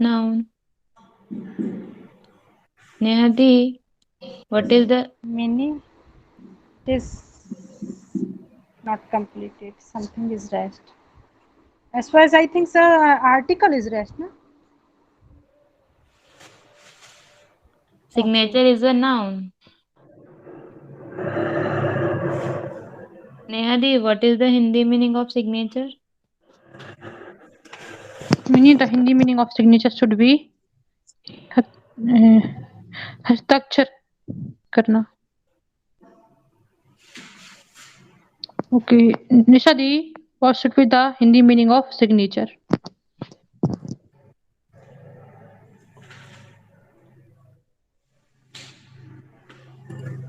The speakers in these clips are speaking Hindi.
Noun. Nehati, what is the Meaning is not completed. Something is rest. As far as I think, sir, article is rest, no? Okay. signature is a noun? Nehati, what is the Hindi meaning of signature? Meaning the Hindi meaning of signature should be हस्ताक्षर करना. Okay, Nishadi, what should be the Hindi meaning of signature?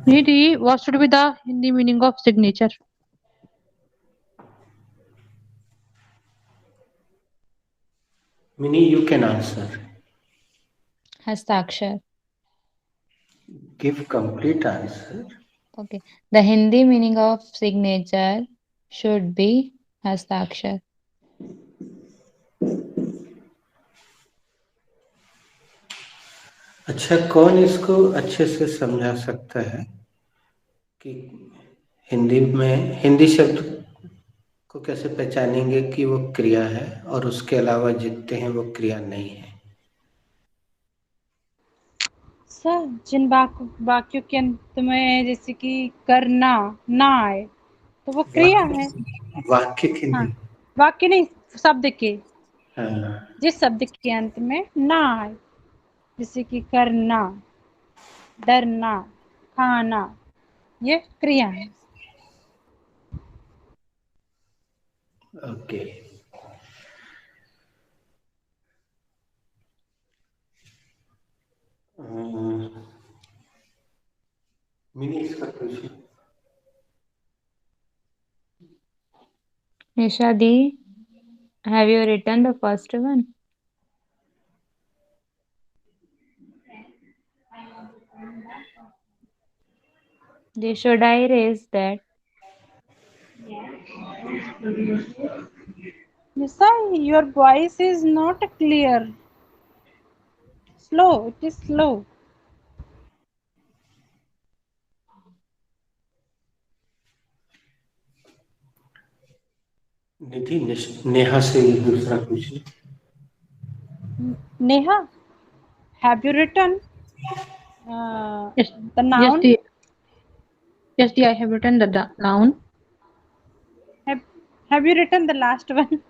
Nidhi, what should be the Hindi meaning of signature? Mini, you can answer. Hastakshar. Give complete answer. Okay. The Hindi meaning of signature should be Hastakshar. अच्छा, कौन इसको अच्छे से समझा सकता है कि हिंदी में हिंदी शब्द को कैसे पहचानेंगे कि वो क्रिया है और उसके अलावा जितने हैं वो क्रिया नहीं है? सर जिन वाक्यों के अंत में जैसे कि करना ना आए तो वो क्रिया है. वाक्य के हाँ, नहीं. वाक्य नहीं, शब्द के. हाँ. जिस शब्द के अंत में ना आए, जैसे कि करना, डरना, खाना, ये क्रिया है. ओके. मिनी इसका पूछिए. Nishadi, have you written the first one? Should I erase that? Nisa, your voice is not clear. Slow, it is slow. निधि, नेहा से दूसरा पूछिए. Neha, have you written Yes, the noun? yes, I have written the noun. Have you written the last one?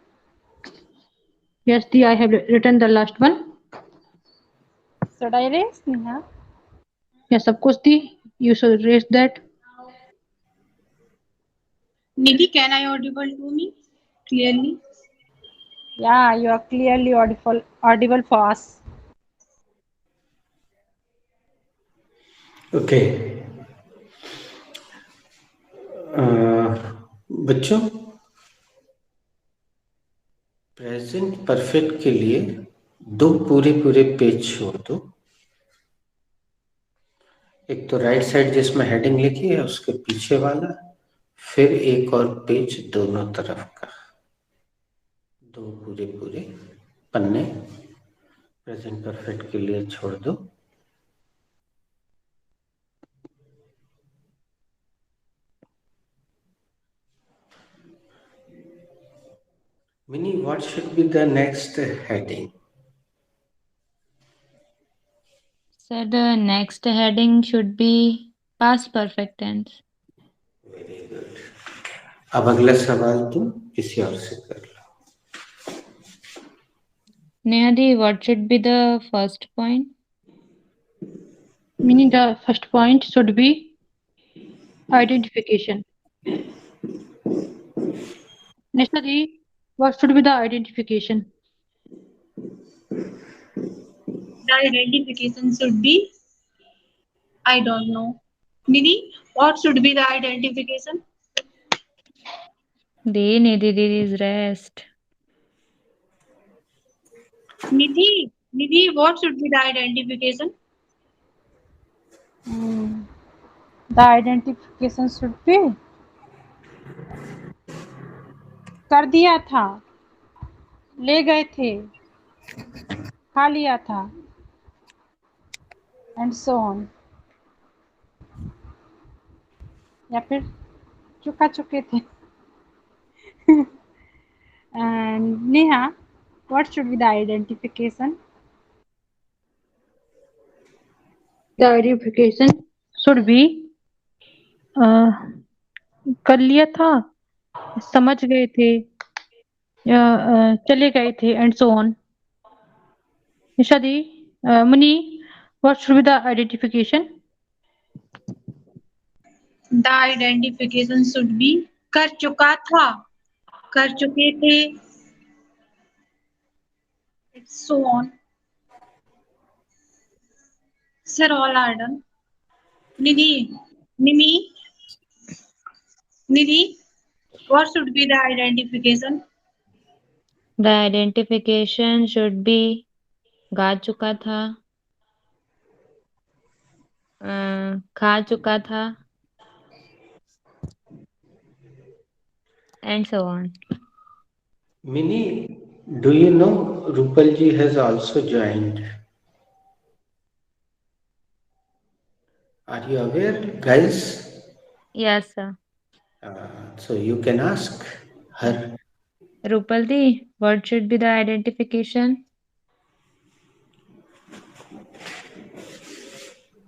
Yes, I have written the last one. Should I erase, Neha? Yes, of course, you should raise that. Nidhi, can I audible to me clearly? Yeah, you are clearly audible for us. Okay. बच्चों, प्रेजेंट परफेक्ट के लिए दो पूरे पेज छोड़ दो. एक तो राइट साइड जिसमें हेडिंग लिखी है उसके पीछे वाला, फिर एक और पेज दोनों तरफ का. दो पूरे पन्ने प्रेजेंट परफेक्ट के लिए छोड़ दो. Mini, what should be the next heading? Sir, the next heading should be past perfect tense. Very good. अब अगला सवाल तुम किसी और से कर लो. Nehadi, what should be the first point? Meaning the first point should be identification. Nishadi, what should be the identification? The identification should be, I don't know. Nidhi, what should be the identification? Nidhi is rest. Nidhi, what should be the identification? The identification should be कर दिया था, ले गए थे. खा लिया था, एंड सो ऑन, या फिर चुका चुके थे। And Neha, what should be the identification? The identification should be कर लिया था, समझ गए थे, या चले गए थे, and so on. Nishadi, Muni, what should be the identification? The identification should be कर चुका था, कर चुके थे, it's so on. Sir, all are done. Nidhi, Nimi, Nidhi, what should be the identification? The identification should be गा चुका था, खा चुका था, and so on. Mini, do you know Rupalji has also joined? Are you aware, guys? Yes, sir. So you can ask her. Rupaldi, what should be the identification?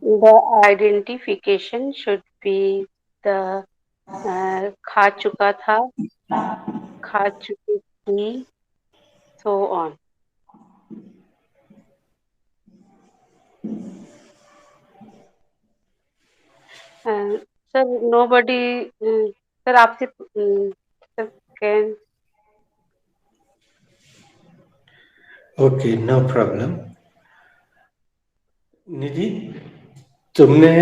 The identification should be the खा चुका था, खा चुकी थी, so on. Sir, nobody, sir, आपसे, sir, can. Okay, no problem. निधि, तुमने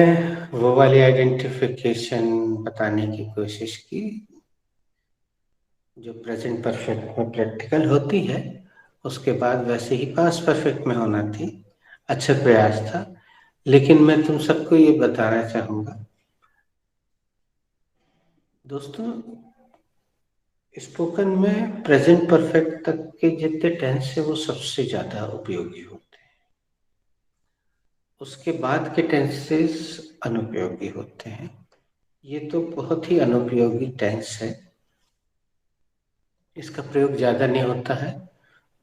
वो वाली आइडेंटिफिकेशन बताने की कोशिश की जो प्रेजेंट परफेक्ट में प्रैक्टिकल होती है, उसके बाद वैसे ही पास्ट परफेक्ट में होना थी। अच्छा प्रयास था, लेकिन मैं तुम सबको ये बताना चाहूंगा दोस्तों, स्पोकन में प्रेजेंट परफेक्ट तक के जितने टेंस है वो सबसे ज्यादा उपयोगी होते हैं, उसके बाद के टेंसेस अनुपयोगी होते हैं। ये तो बहुत ही अनुपयोगी टेंस है, इसका प्रयोग ज्यादा नहीं होता है।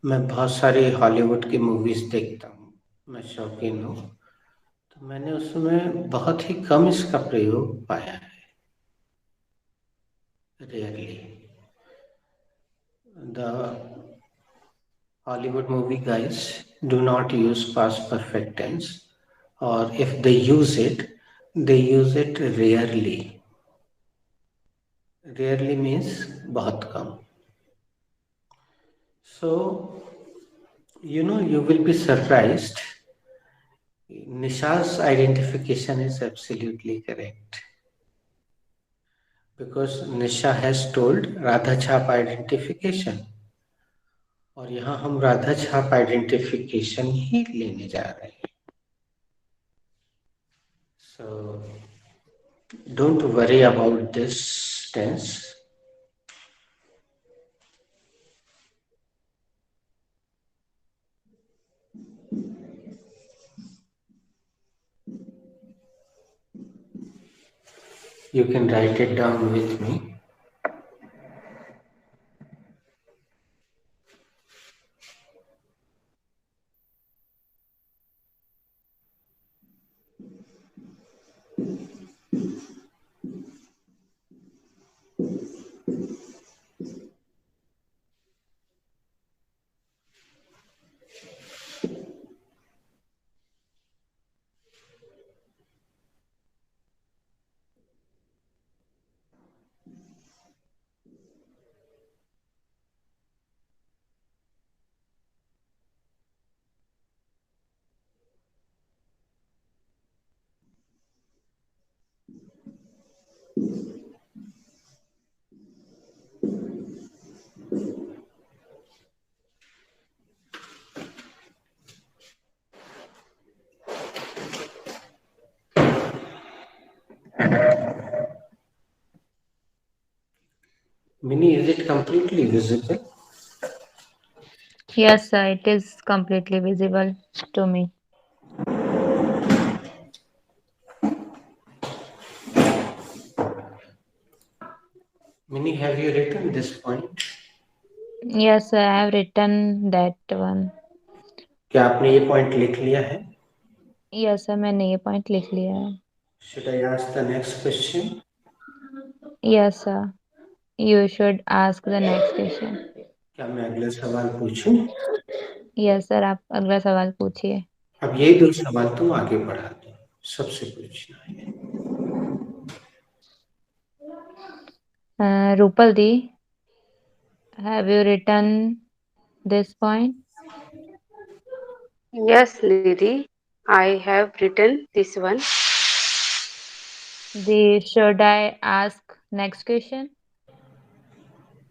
मैं बहुत सारी हॉलीवुड की मूवीज देखता हूँ, मैं शौकीन हूँ, तो मैंने उसमें बहुत ही कम इसका प्रयोग पाया है, rarely. The Hollywood movie guys do not use past perfect tense, or if they use it rarely. Rarely means बहुत कम. So, you know, you will be surprised. Nisha's identification is absolutely correct, because Nisha has told Radha Chhap identification, और यहाँ हम राधा छाप आइडेंटिफिकेशन ही लेने जा रहे हैं। So don't worry about this tense. You can write it down with me. Mini, is it completely visible? Yes, sir, it is completely visible to me. Mini, have you written this point? Yes, sir, I have written that one. क्या आपने ये पॉइंट लिख लिया है? Yes, sir, मैंने ये पॉइंट लिख लिया है. Should I ask the next question? Yes, sir. You should ask the next question. क्या मैं अगला सवाल पूछूं? Yes, sir, आप अगला सवाल पूछिए. अब ये 2 सवाल तुम आगे बढ़ा दो, सबसे पूछना है. Rupal Di, have you written this point? Yes, Nidhi, I have written this one. Should I ask next question?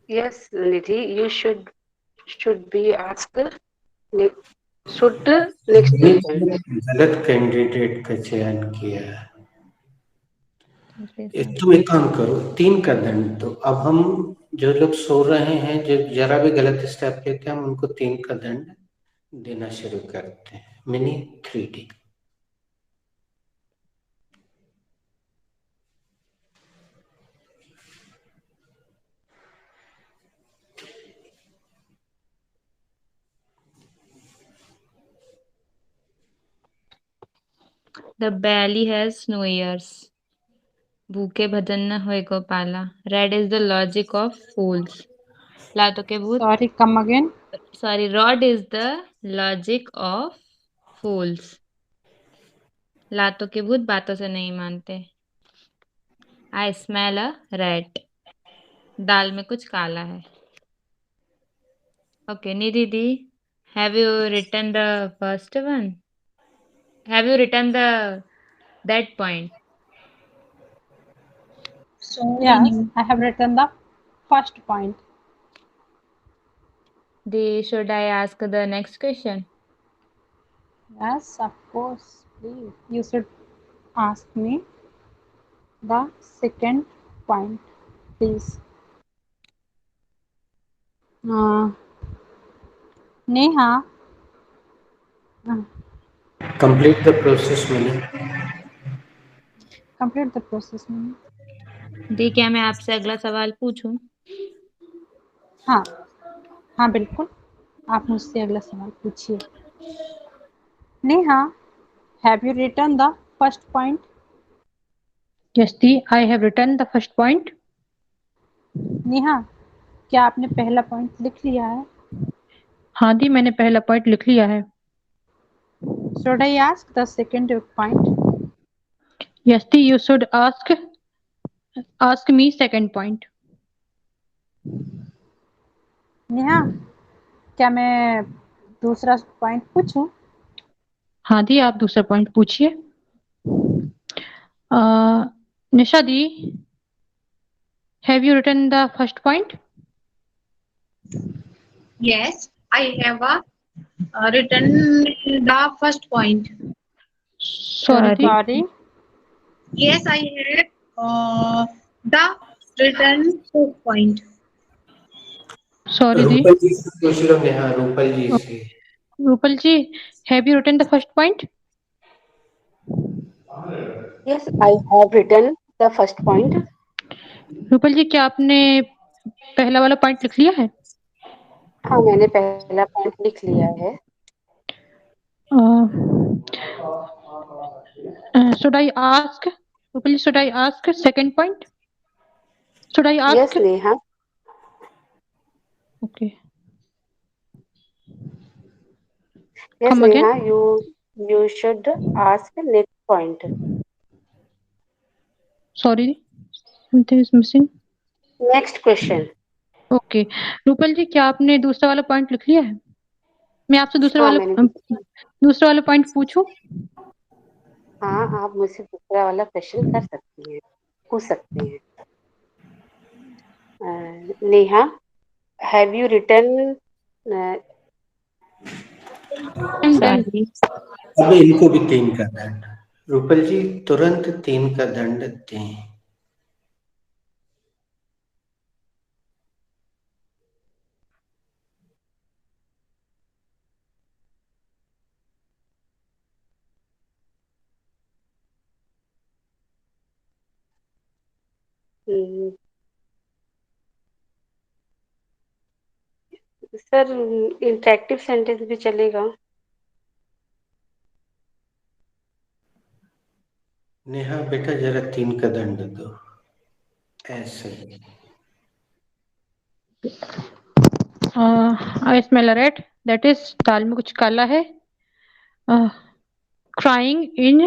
Yes, Nidhi, you should be asked. Should next question. गलत कैंडिडेट का चयन किया है. Yes, sir. तुम एक काम करो, 3 का दंड दो. अब हम जो लोग सो रहे हैं, जो जरा भी गलत स्टेप लेते हैं, हम उनको 3 का दंड देना शुरू करते हैं. Mini 3D. The belly has no ears. भूखे भजन न होए Gopala. Red is the logic of fools. लातों के भूत. Sorry, come again. Sorry, rod is the logic of fools. लातों के भूत बातों से नहीं मानते. I smell a rat. दाल में कुछ काला है. Okay, Nidhi, have you written the first one? Have you written that point? So Yes, I have written the first point. Should I ask the next question? Yes, of course. Please, you should ask me the second point, please. Neha, Complete the process, Mini. complete the process. Neha. क्या मैं आपसे अगला सवाल पूछूं? हाँ हाँ बिल्कुल, आप मुझसे अगला सवाल पूछिए. Neha, have you written the first point? Yes, Di, I have written the first point. Neha, क्या आपने पहला पॉइंट लिख लिया है? हाँ दी, मैंने पहला पॉइंट लिख लिया है. Should I ask the second point? Yes, Di, you should ask me second point. Neha, क्या मैं दूसरा पॉइंट पूछूं? हाँ दी, आप दूसरा पॉइंट पूछिए. निशा दी, have you written the first point? yes, I have written the first point. Sorry, Di. Sorry. Yes, I have the written first point. Sorry, Di. Rupal जी से पूछ लो नेहा, रूपल जी से. Rupal ji, have you written the first point? Yes, I have written the first point. Rupal जी, क्या आपने पहला वाला पॉइंट लिख लिया है? हाँ, मैंने पहला पॉइंट लिख लिया है. Should I ask? Rupal ji, should I ask second point? Should I ask? Yes, Neha. Okay. Yes, Come again. Neha, you should ask next point. Sorry, something is missing. Next question. Okay. Rupal जी, क्या आपने दूसरा वाला पॉइंट लिख लिया है? मैं आपसे दूसरा हाँ, वाला पॉइंट पूछूं? हाँ, आप मुझसे दूसरा वाला क्वेश्चन कर सकती हैं, पूछ सकती हैं. Neha, have you written? Sorry. अब इनको भी 3 का दंड. रूपल जी, तुरंत 3 का दंड दें. सर इंटरेक्टिव सेंटेंस भी चलेगा। नेहा बेटा जरा 3 का दंड दो, ऐसे। I smell a rat, that is दाल में कुछ काला है। Crying in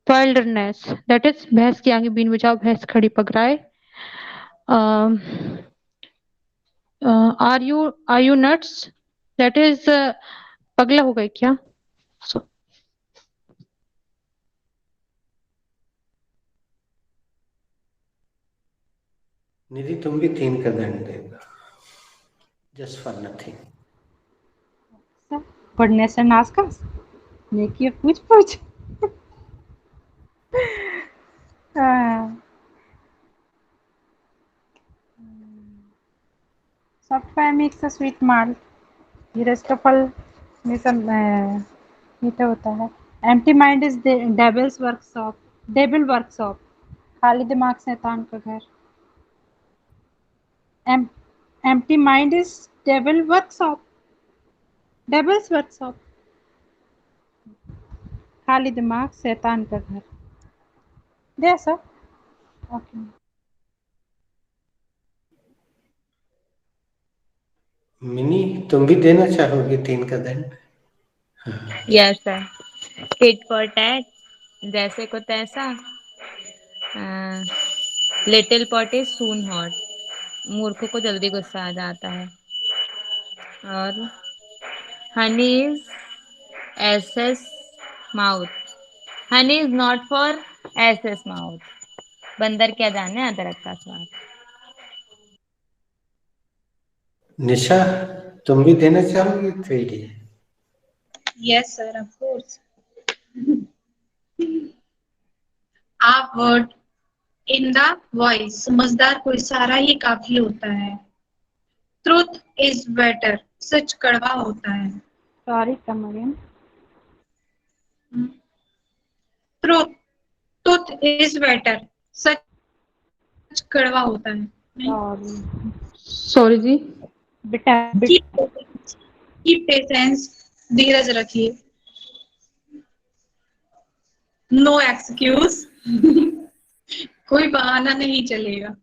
wilderness, that is भैंस की आगे बीन बजाओ, भैंस खड़ी पकड़ाए। Are you nuts, that is पगला हो गए क्या। निधि तुम भी 3 का दंड दे दो, जस्ट फॉर नथिंग। पढ़ने से नाश का नेकी पूछ पूछ। सॉफ्टवेयर मिक्स स्वीट माल्ट, धीरज का फल मीठा मीठा होता है। Empty mind is devils workshop, devil workshop, खाली दिमाग शैतान का घर। Empty mind is devil workshop, devils workshop, खाली दिमाग शैतान का घर। दे सब ओके। मिनी तुम भी देना चाहोगे 3 का दंड। Yes sir. Tit for tat, जैसे को तैसा। Little pot is soon hot, मूर्खों को जल्दी गुस्सा आ जाता है। और honey is S mouth, honey is not for S mouth, बंदर क्या जाने अदरक का स्वाद। निशा तुम भी देना चाहोगे 3D। Yes, sir, of course. आप वर्ड इन द वॉइस, समझदार को इशारा ही काफी होता है। ट्रुथ इज बेटर, सच कड़वा होता है। Sorry come again. Truth, truth is better, सच कड़वा होता है। सॉरी सॉरी जी। बेटा कीप पेशेंस, धीरज रखिए। नो एक्सक्यूज, कोई बहाना नहीं चलेगा।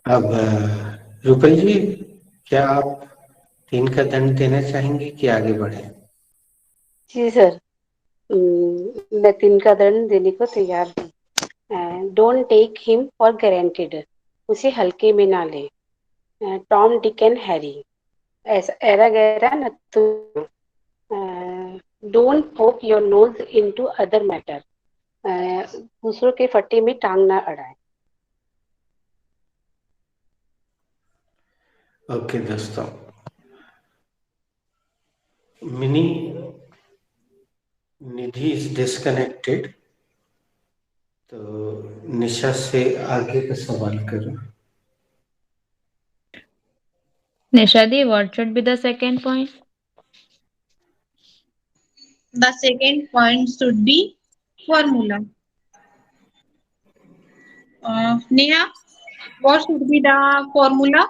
अब रूपल जी, क्या आप 3 का दंड देना चाहेंगे कि आगे बढ़े। जी सर, मैं 3 का दंड देने को तैयार हूँ। Don't take him for guaranteed, उसे हल्के में ना ले। टॉम डिक एंड हैरी, ऐसा एरा गहरा न तो। Don't poke your nose into other matter, दूसरों के फट्टे में टांग ना अड़ाए। ओके दोस्तों, मिनी निधि इज डिस्कनेक्टेड, तो निशा से आगे का सवाल करो। Nisha di, what should be the second point. The second point should be formula. Neha, what should be the formula?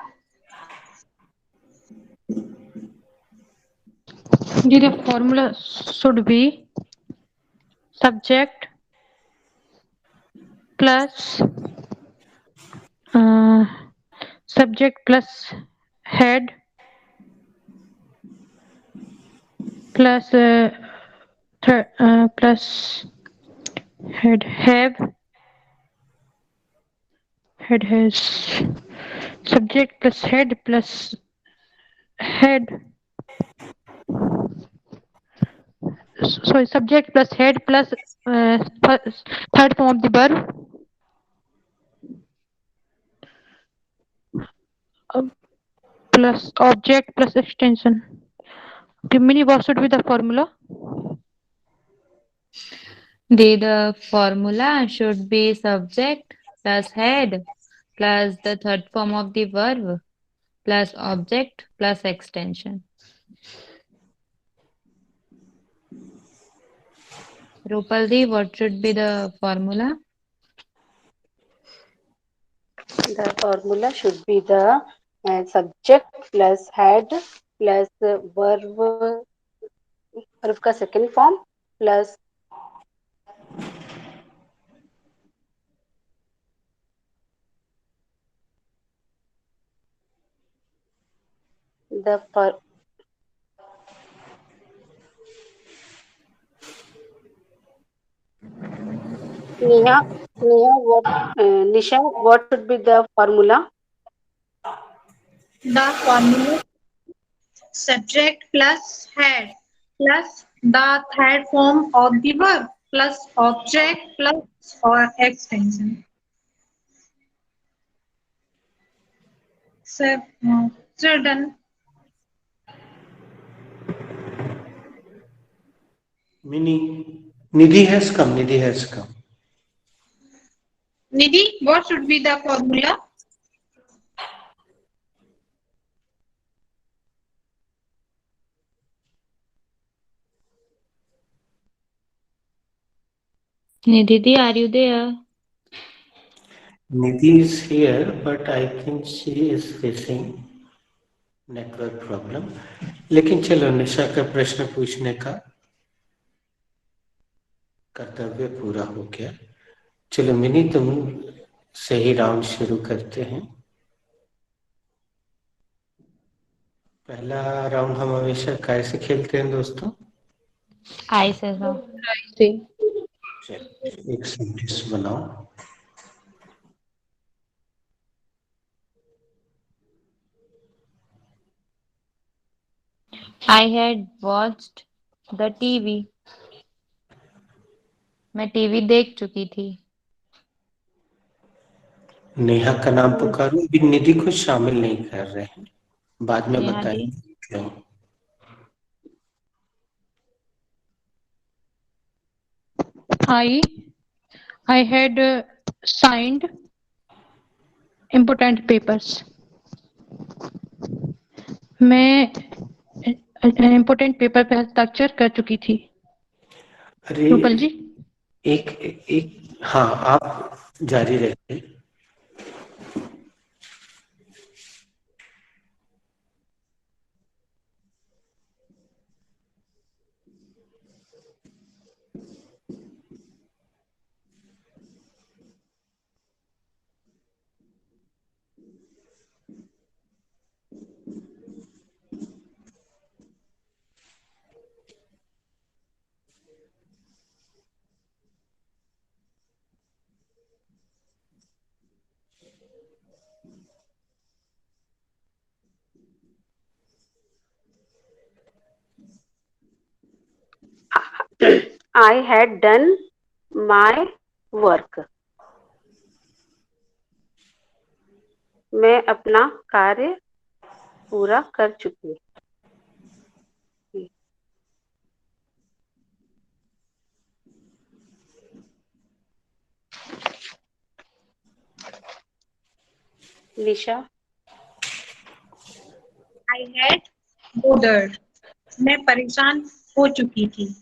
The formula should be subject plus subject plus head plus plus head have, head has, subject plus head plus head, sorry, subject plus head plus third form of the verb plus object plus extension. Okay, Mini, what should be the formula? The formula should be subject plus head plus the third form of the verb plus object plus extension. Rupaldi, what should be the formula? The formula should be the subject plus had plus verb का second form plus the Neha, Nisha, what should be the formula? The formula subject plus had plus the third form of the verb plus object plus or extension. So, so done. Nidhi has come. Nidhi has come. Nidhi, what should be the formula? Nidhi, are you there? Nidhi is here, but I think she is facing network problem. लेकिन चलो निशा का प्रश्न पूछने का कर्तव्य पूरा हो गया. चलो मिनी, तुम सही राउंड शुरू करते हैं. पहला राउंड हम हमेशा कैसे खेलते हैं दोस्तों? I से सो. से एक सेंटेंस बनाओ. I had watched the TV. मैं टीवी देख चुकी थी. नेहा का नाम पुकारो. अभी निधि को शामिल नहीं कर रहे हैं, बाद में नेहा दी. बताएंगे क्यों. I had signed important papers. मैं इम्पोर्टेंट पेपर पे हस्ताक्षर कर चुकी थी. अरे रूपल जी, एक हाँ, आप जारी रखें. I had done my work. मैं अपना कार्य पूरा कर चुकी. निशा, I had bothered. मैं परेशान हो चुकी थी.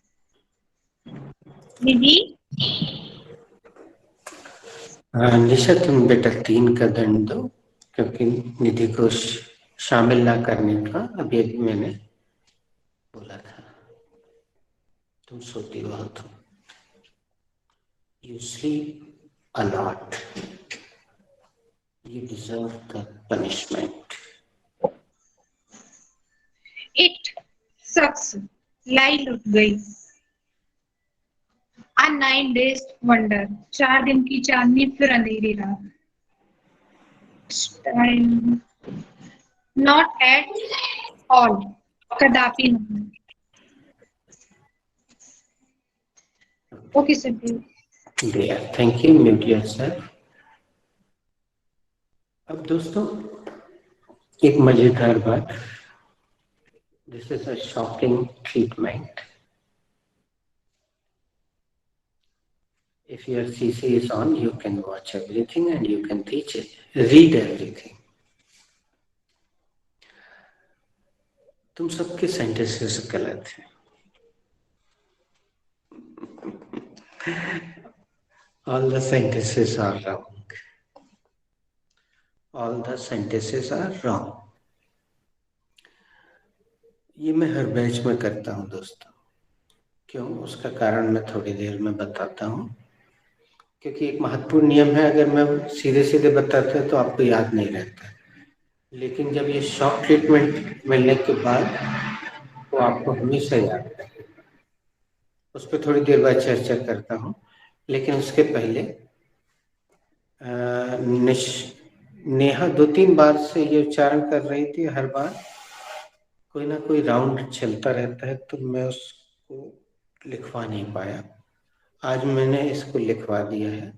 निधि, निशा, तुम बेटा 3 का दंड दो, क्योंकि निधि को शामिल ना करने का अभी मैंने बोला था. तुम सोती बहुत हो. You sleep a lot. You deserve the punishment. it sucks. लाई लुट गई. A 9 days wonder. 4 दिन की चांदनी फिर अंधेरी रात. Not at all. कदापि नहीं. Okay, Sandeep. There. Thank you. Mute yourself. अब दोस्तों एक मजेदार बात. This is a shocking treatment. If your CC is on, you can watch everything and you can teach it, read everything. तुम सबके सेंटेंसेस गलत हैं. All the sentences are wrong. All the sentences are wrong. ये मैं हर बैच में करता हूँ दोस्तों। क्यों? उसका कारण मैं थोड़ी देर में बताता हूँ, क्योंकि एक महत्वपूर्ण नियम है, अगर मैं सीधे सीधे बताता तो आपको याद नहीं रहता, लेकिन जब ये शॉक ट्रीटमेंट मिलने के बाद तो आपको हमेशा याद रहेगा। उस पर थोड़ी देर बाद चर्चा करता हूँ, लेकिन उसके पहले नेहा 2-3 बार से ये उच्चारण कर रही थी, हर बार कोई ना कोई राउंड चलता रहता है, तो मैं उसको लिखवा नहीं पाया। आज मैंने इसको लिखवा दिया है।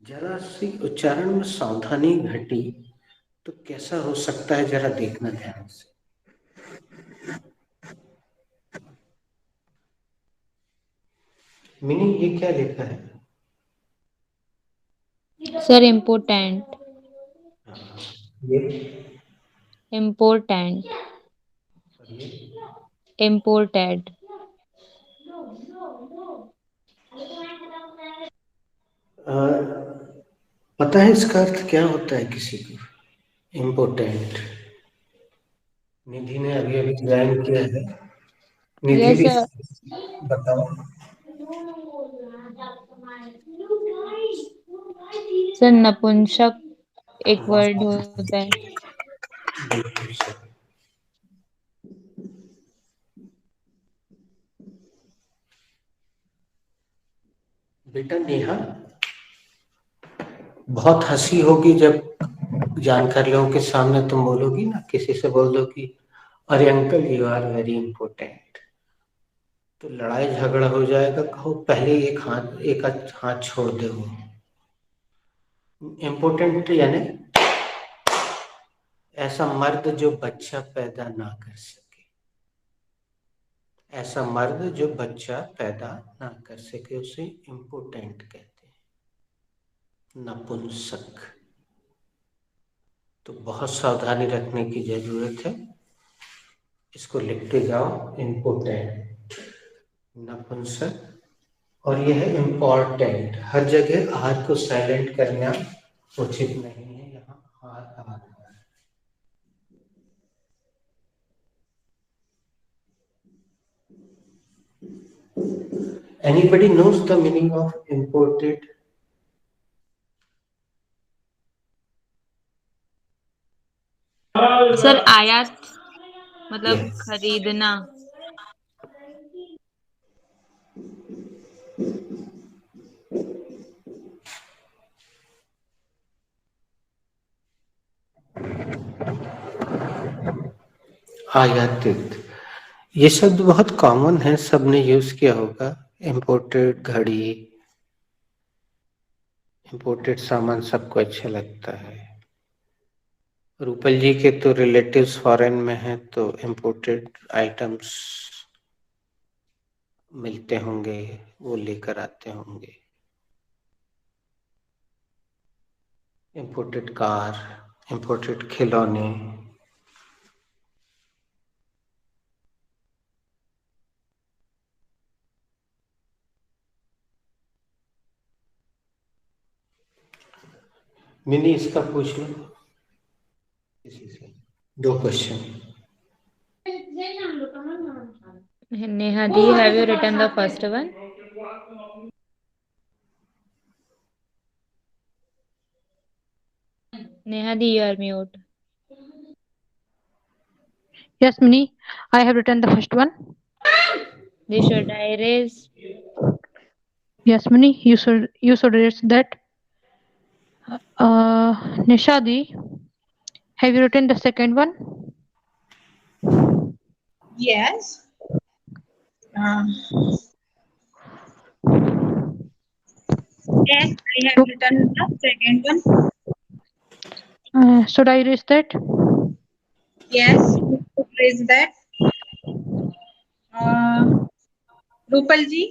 जरा सी उच्चारण में सावधानी घटी तो कैसा हो सकता है, जरा देखना ध्यान से। मिनी, ये क्या लिखा है? Sir important. ये इम्पोर्टेंट। ये इम्पोर्टेड। पता है इसका अर्थ क्या होता है किसी को? इम्पोर्टेंट। निधि ने अभी अभी ज्वाइन किया है। निधि यस भी सर। बताओ। सर नपुंसक एक वर्ड होता है। बिल्कुल सही। बेटा नेहा, बहुत हंसी होगी जब जानकार लोगों के सामने तुम बोलोगी ना, किसी से बोल दो कि अरे uncle you are very important, तो लड़ाई झगड़ा हो जाएगा। कहो पहले एक हाथ छोड़ दे। वो इम्पोर्टेंट यानी ऐसा मर्द जो बच्चा पैदा ना कर सके, ऐसा मर्द जो बच्चा पैदा ना कर सके उसे इम्पोर्टेंट कहते हैं, नपुंसक। तो बहुत सावधानी रखने की जरूरत है। इसको लिखते जाओ, इम्पोर्टेंट, नपुंसक। और यह है इम्पोर्टेंट। हर जगह आर को साइलेंट करना उचित नहीं है, यहाँ आर आ रहा है। Anybody knows the meaning of imported? Sir आयात मतलब Yes. खरीदना। आयातित, ये शब्द बहुत कॉमन है, सबने यूज किया होगा। इम्पोर्टेड घड़ी, इम्पोर्टेड सामान सबको अच्छा लगता है। रूपल जी के तो रिलेटिव्स फॉरेन में हैं, तो इम्पोर्टेड आइटम्स मिलते होंगे, वो लेकर आते होंगे। इम्पोर्टेड कार, इम्पोर्टेड खिलौने। मिनी, इसका पूछ लो किसी से। 2 question. Neha di, have you written the first one? Neha di, you are mute. Yes, Mini, I have written the first one. Should I erase? Yes, Mini, you should erase that. Nishadi, have you written the second one? Yes. Yes, I have written the second one. Should I erase that? Yes, you should raise that. Rupal ji,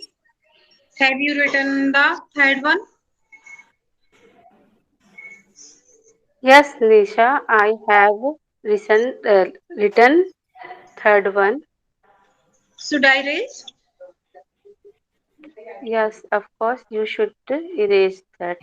have you written the third one? Yes, Nisha, I have written third one. Should I raise? Yes, of course, you should erase that.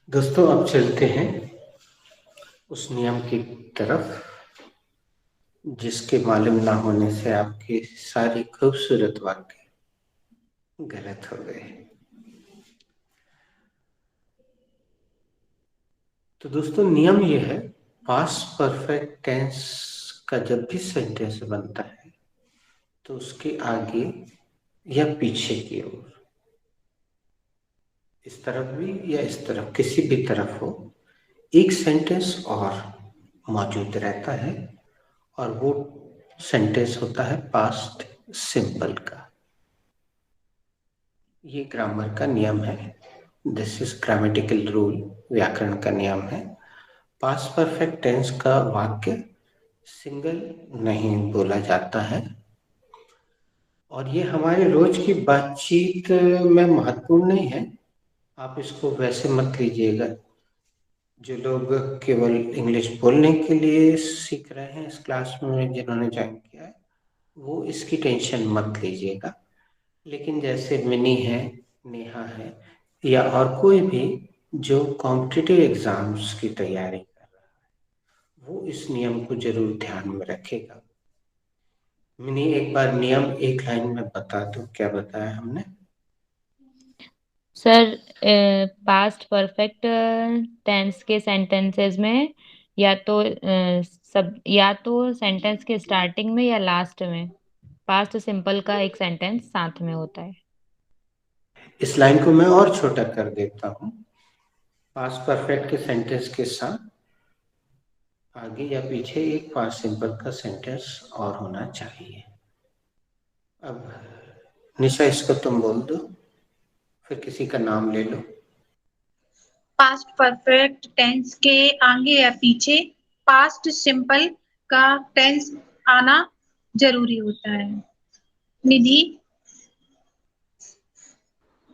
दोस्तों अब चलते हैं उस नियम की तरफ जिसके मालूम ना होने से आपके सारे खूबसूरत वाक्य गलत हो गए। तो दोस्तों नियम ये है, पास्ट परफेक्ट टेंस का जब भी सेंटेंस बनता है तो उसके आगे या पीछे की ओर, इस तरफ भी या इस तरफ, किसी भी तरफ हो, एक सेंटेंस और मौजूद रहता है और वो सेंटेंस होता है पास्ट सिंपल का। ये ग्रामर का नियम है। दिस इज ग्रामेटिकल रूल, व्याकरण का नियम है। पास्ट परफेक्ट टेंस का वाक्य सिंगल नहीं बोला जाता है और ये हमारे रोज की बातचीत में महत्वपूर्ण नहीं है। आप इसको वैसे मत लीजिएगा। जो लोग केवल इंग्लिश बोलने के लिए सीख रहे हैं इस क्लास में, जिन्होंने ज्वाइन किया है, वो इसकी टेंशन मत लीजिएगा। लेकिन जैसे मिनी है, नेहा है या और कोई भी जो कॉम्पिटिटिव एग्जाम्स की तैयारी कर रहा है, वो इस नियम को जरूर ध्यान में रखेगा। मिनी एक बार नियम एक लाइन में बता दो, क्या बताया हमने? सर पास्ट परफेक्ट टेंस के सेंटेंसेस में या तो सेंटेंस के स्टार्टिंग में या लास्ट में पास्ट सिंपल का एक सेंटेंस साथ में होता है। इस लाइन को मैं और छोटा कर देता हूँ। पास्ट परफेक्ट के सेंटेंस के साथ आगे या पीछे एक पास्ट सिंपल का सेंटेंस और होना चाहिए। अब निशा इसको तुम बोल दो, फिर किसी का नाम ले लो। पास्ट परफेक्ट टेंस के आगे या पीछे पास्ट सिंपल का टेंस आना जरूरी होता है। निधि,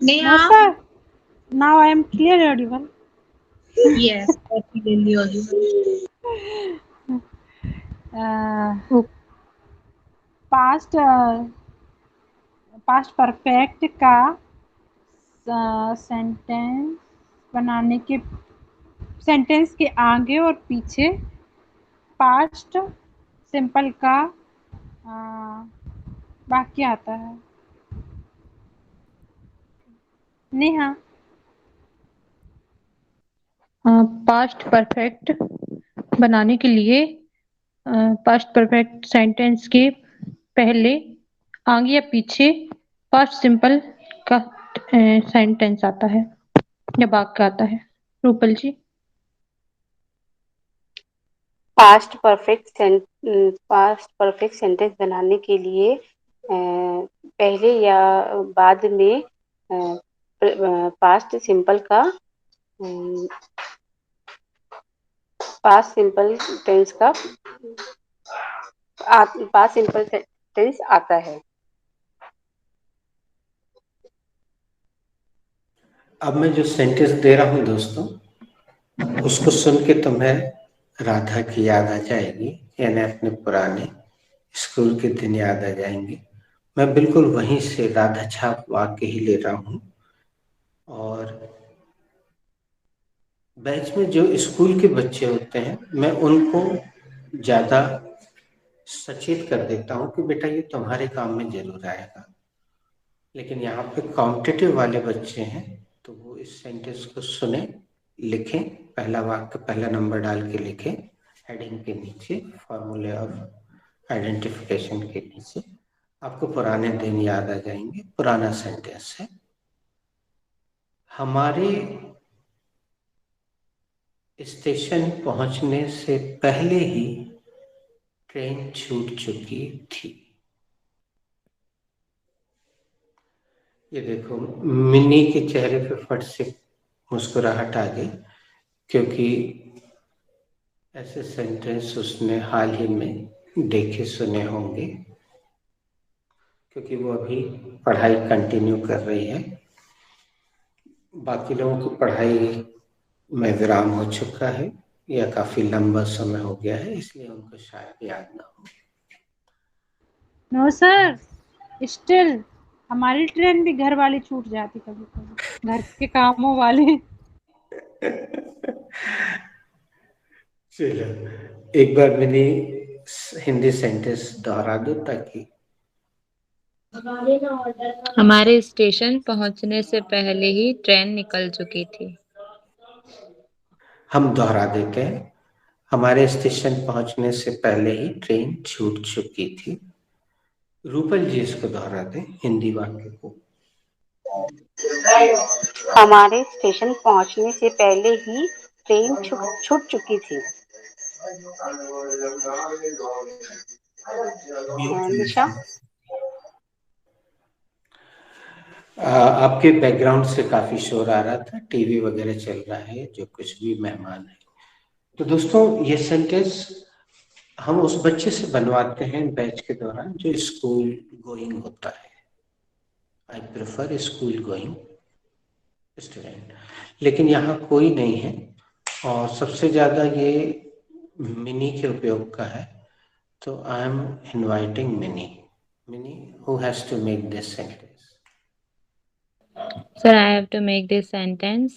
No, Neha, sir. Now I am clear audible. yes, clearly audible. Past perfect का सेंटेंस बनाने के सेंटेंस के आगे और पीछे पास्ट सिंपल का वाक्य आता है। नेहा, पास्ट परफेक्ट बनाने के लिए पास्ट परफेक्ट सेंटेंस के पहले आगे या पीछे पास्ट सिंपल का सेंटेंस आता है या वाक्य आता है। रूपल जी। पास्ट परफेक्ट सेंटेंस बनाने के लिए पहले या बाद में पास्ट सिंपल टेंस आता है। अब मैं जो सेंटेंस दे रहा हूं दोस्तों, उसको सुन के तुम्हें राधा की याद आ जाएगी, यानी अपने पुराने स्कूल के दिन याद आ जाएंगे। मैं बिल्कुल वहीं से राधा छाप वाक्य ही ले रहा हूं और बैच में जो स्कूल के बच्चे होते हैं मैं उनको ज्यादा सचेत कर देता हूं कि बेटा ये तुम्हारे काम में जरूर आएगा। लेकिन यहाँ पे कॉम्पिटिटिव वाले बच्चे हैं तो वो इस सेंटेंस को सुने, लिखें, पहला वाक्य पहला नंबर डाल के लिखें, हेडिंग के नीचे, फॉर्मूले ऑफ आइडेंटिफिकेशन के नीचे। आपको पुराने दिन याद आ जाएंगे। पुराना सेंटेंस है, हमारे स्टेशन पहुंचने से पहले ही ट्रेन छूट चुकी थी। ये देखो, मिनी के चेहरे पे फट से मुस्कुराहट आ गई क्योंकि ऐसे सेंटेंस उसने हाल ही में देखे सुने होंगे, क्योंकि वो अभी पढ़ाई कंटिन्यू कर रही है। बाकी लोगों की पढ़ाई में विराम हो चुका है या काफी लंबा समय हो गया है, इसलिए उनको शायद याद ना हो। नो सर, स्टिल हमारी ट्रेन भी घर वाली छूट जाती कभी कभी, घर के कामों वाली। चलो एक बार मैंने हिंदी सेंटेंस दोहरा दो ताकि हमारे स्टेशन पहुंचने से पहले ही ट्रेन निकल चुकी थी। हम दोहरा देते हैं। हमारे स्टेशन पहुंचने से पहले ही ट्रेन छूट चुकी थी। रूपल जी इसको दोहरा दें हिंदी वाक्य को। हमारे स्टेशन पहुंचने से पहले ही ट्रेन छूट चुकी थी। निशा, आपके बैकग्राउंड से काफी शोर आ रहा था, टीवी वगैरह चल रहा है, जो कुछ भी मेहमान है। तो दोस्तों ये सेंटेंस हम उस बच्चे से बनवाते हैं बैच के दौरान जो स्कूल गोइंग होता है। I prefer school going student, लेकिन यहाँ कोई नहीं है और सबसे ज्यादा ये मिनी के उपयोग का है। तो I am inviting Mini who has to make this sentence. Sir, I have to make this sentence.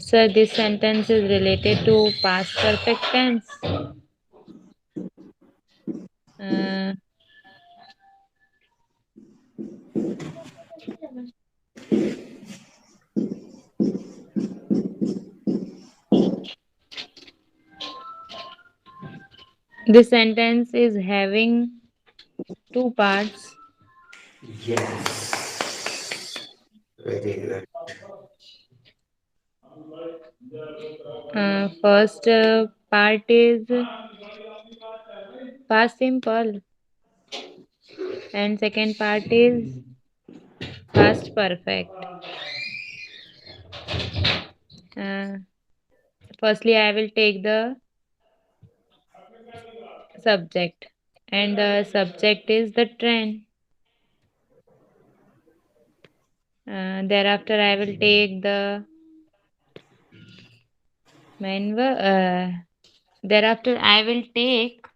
Sir, this sentence is related to past perfect tense. This sentence is having two parts. Yes, very good. First part is past simple and second part is past perfect. Firstly, I will take the subject and the subject is the train. Thereafter, I will take the main verb. Thereafter, I will take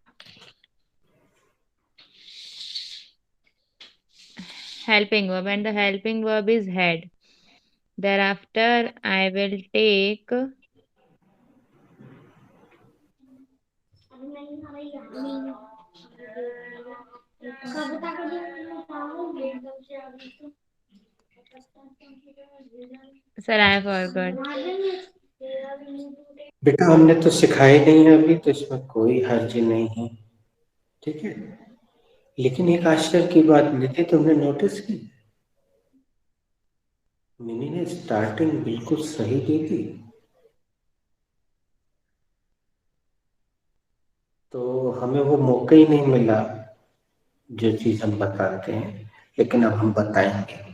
helping verb and the helping verb is had. Thereafter, I will take Sir, I forgot. बेटा हमने तो सिखाई नहीं है अभी, तो इसमें कोई हर्ज नहीं है, ठीक है। लेकिन एक आश्चर्य की बात निधि तुमने नोटिस की, मिनी ने स्टार्टिंग बिल्कुल सही दी थी। तो हमें वो मौका ही नहीं मिला जो चीज हम बताते हैं, लेकिन अब हम बताएंगे।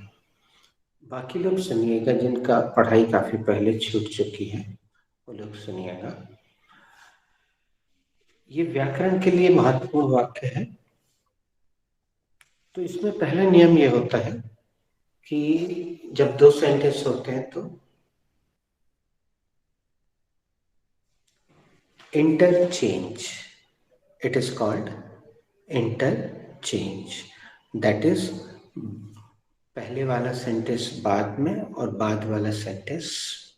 बाकी लोग सुनिएगा जिनका पढ़ाई काफी पहले छूट चुकी है, वो लोग सुनिएगा। ये व्याकरण के लिए महत्वपूर्ण वाक्य है। तो इसमें पहला नियम ये होता है कि जब दो सेंटेंस होते हैं तो interchange, it is called interchange. That is पहले वाला सेंटेंस बाद में और बाद वाला सेंटेंस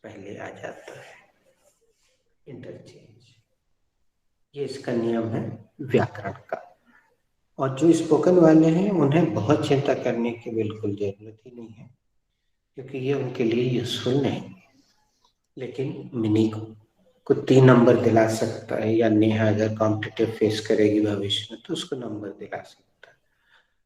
पहले आ जाता है, इंटरचेंज। ये इसका नियम है व्याकरण का। और जो स्पोकन वाले हैं उन्हें बहुत चिंता करने की बिल्कुल जरूरत ही नहीं है, क्योंकि ये उनके लिए यूजफुल नहीं है। लेकिन मिनी को 3 नंबर दिला सकता है, या नेहा अगर कॉम्पिटिटिव फेस करेगी भविष्य में तो उसको नंबर दिला सकता है।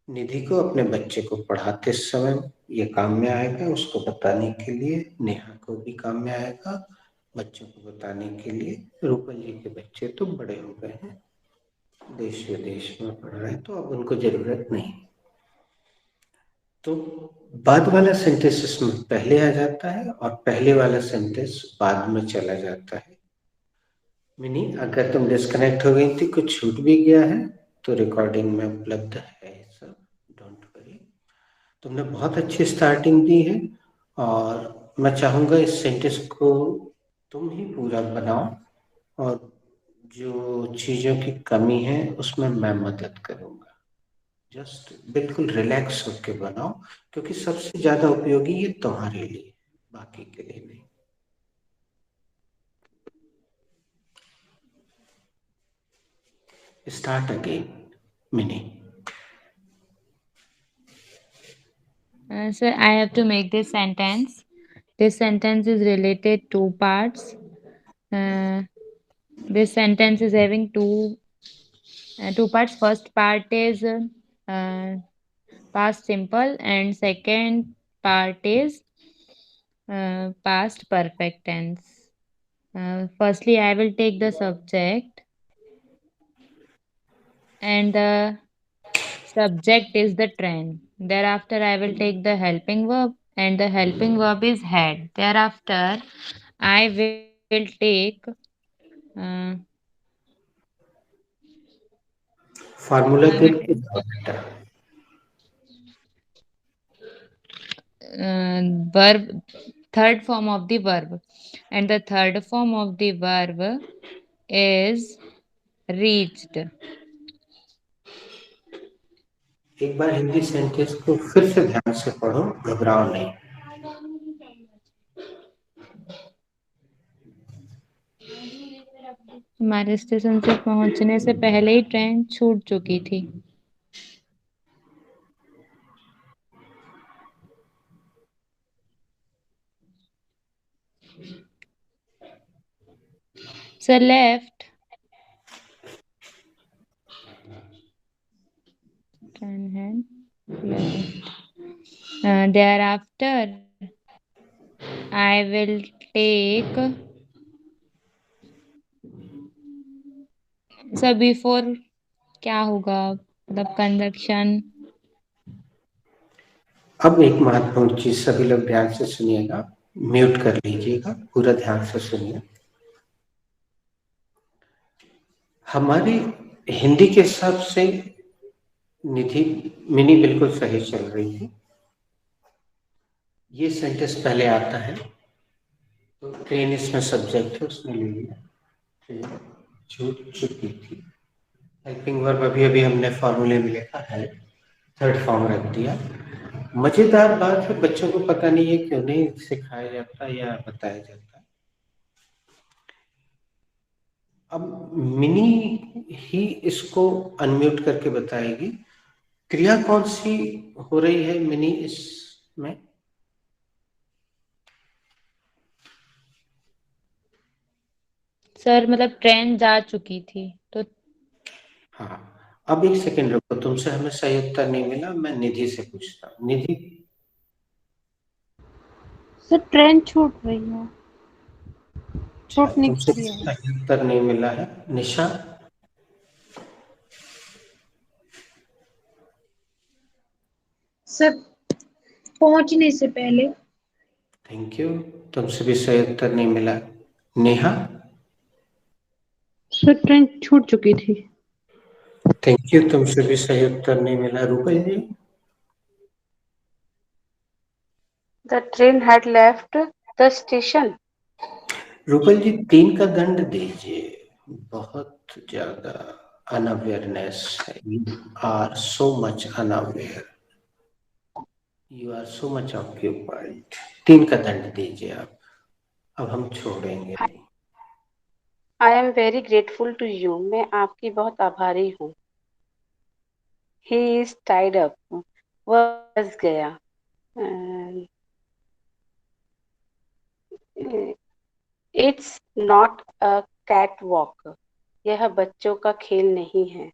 निधि को अपने बच्चे को पढ़ाते समय ये काम में आएगा, उसको बताने के लिए। नेहा को भी काम में आएगा बच्चों को बताने के लिए। रूपल जी के बच्चे तो बड़े हो गए हैं, देश विदेश में पढ़ रहे हैं, तो अब उनको जरूरत नहीं। तो बाद वाला सेंटेंस इसमें पहले आ जाता है और पहले वाला सेंटेंस बाद में चला जाता है। मिनी अगर तुम डिस्कनेक्ट हो गई थी, कुछ छूट भी गया है तो रिकॉर्डिंग में उपलब्ध है सब, डोंट वरी। तुमने बहुत अच्छी स्टार्टिंग दी है और मैं चाहूंगा इस सेंटेंस को तुम ही पूरा बनाओ और जो चीजों की कमी है उसमें मैं मदद करूंगा। जस्ट बिल्कुल रिलैक्स होके बनाओ, क्योंकि सबसे ज्यादा उपयोगी ये तुम्हारे लिए, बाकी के लिए नहीं। Start again mini. So I have to make this sentence. This sentence is related two parts. This sentence is having two parts. First part is past simple, and second part is past perfect tense. Firstly, I will take the subject, and the subject is the train. Thereafter, I will take the helping verb, and the helping verb is had. Thereafter, I will take uh, formula I के will बेटा verb, third form of the verb, and the third form of the verb is reached. एक बार हिंदी सेंटेंस को फिर से ध्यान से पढ़ो, घबराओ नहीं। हमारे स्टेशन से पहुंचने से पहले ही ट्रेन छूट चुकी थी। So left. Turn hand left. Thereafter, I will take. So before क्या होगा, मतलब कंजक्शन। अब एक महत्वपूर्ण चीज सभी लोग ध्यान से सुनिएगा, म्यूट कर लीजिएगा, पूरा ध्यान से सुनिए। हमारी हिंदी के हिसाब से निधि मिनी बिल्कुल सही चल रही थी। ये सेंटेंस पहले आता है तो ट्रेन इसमें सब्जेक्ट है, उसने ले लिया, ट्रेन छूट चुकी थी। हेल्पिंग वर्ब अभी अभी हमने फॉर्मूले में लिखा है, थर्ड फॉर्म रख दिया। मजेदार बात है, बच्चों को पता नहीं है क्यों नहीं सिखाया जाता या बताया जाता। अब मिनी ही इसको अनम्यूट करके बताएगी। क्रिया कौन सी हो रही है मिनी इसमें? सर मतलब ट्रेन जा चुकी थी तो। हाँ, अब एक सेकंड रुको, तुमसे हमें सही उत्तर नहीं मिला, मैं निधि से पूछता हूँ। निधि सर ट्रेन छूट रही है, छूटने की तुमसे क्रिया है। सही उत्तर नहीं मिला है। निशा? सर पहुंचने से पहले। थैंक यू, तुमसे भी सही उत्तर नहीं मिला। नेहा? सर ट्रेन छूट चुकी थी। थैंक यू, तुमसे भी सही उत्तर नहीं मिला। रूपल जी? The train had left the station. Rupal जी 3 का दंड दीजिए, बहुत ज्यादा अनअवेयरनेस है। You are so much unaware, you are so much occupied. 3 का दंड दीजिए आप, अब हम छोड़ेंगे नहीं। I am very grateful to you. मैं आपकी बहुत आभारी हूँ। He is tied up. वह फंस गया। It's not a catwalk. यह बच्चों का खेल नहीं है।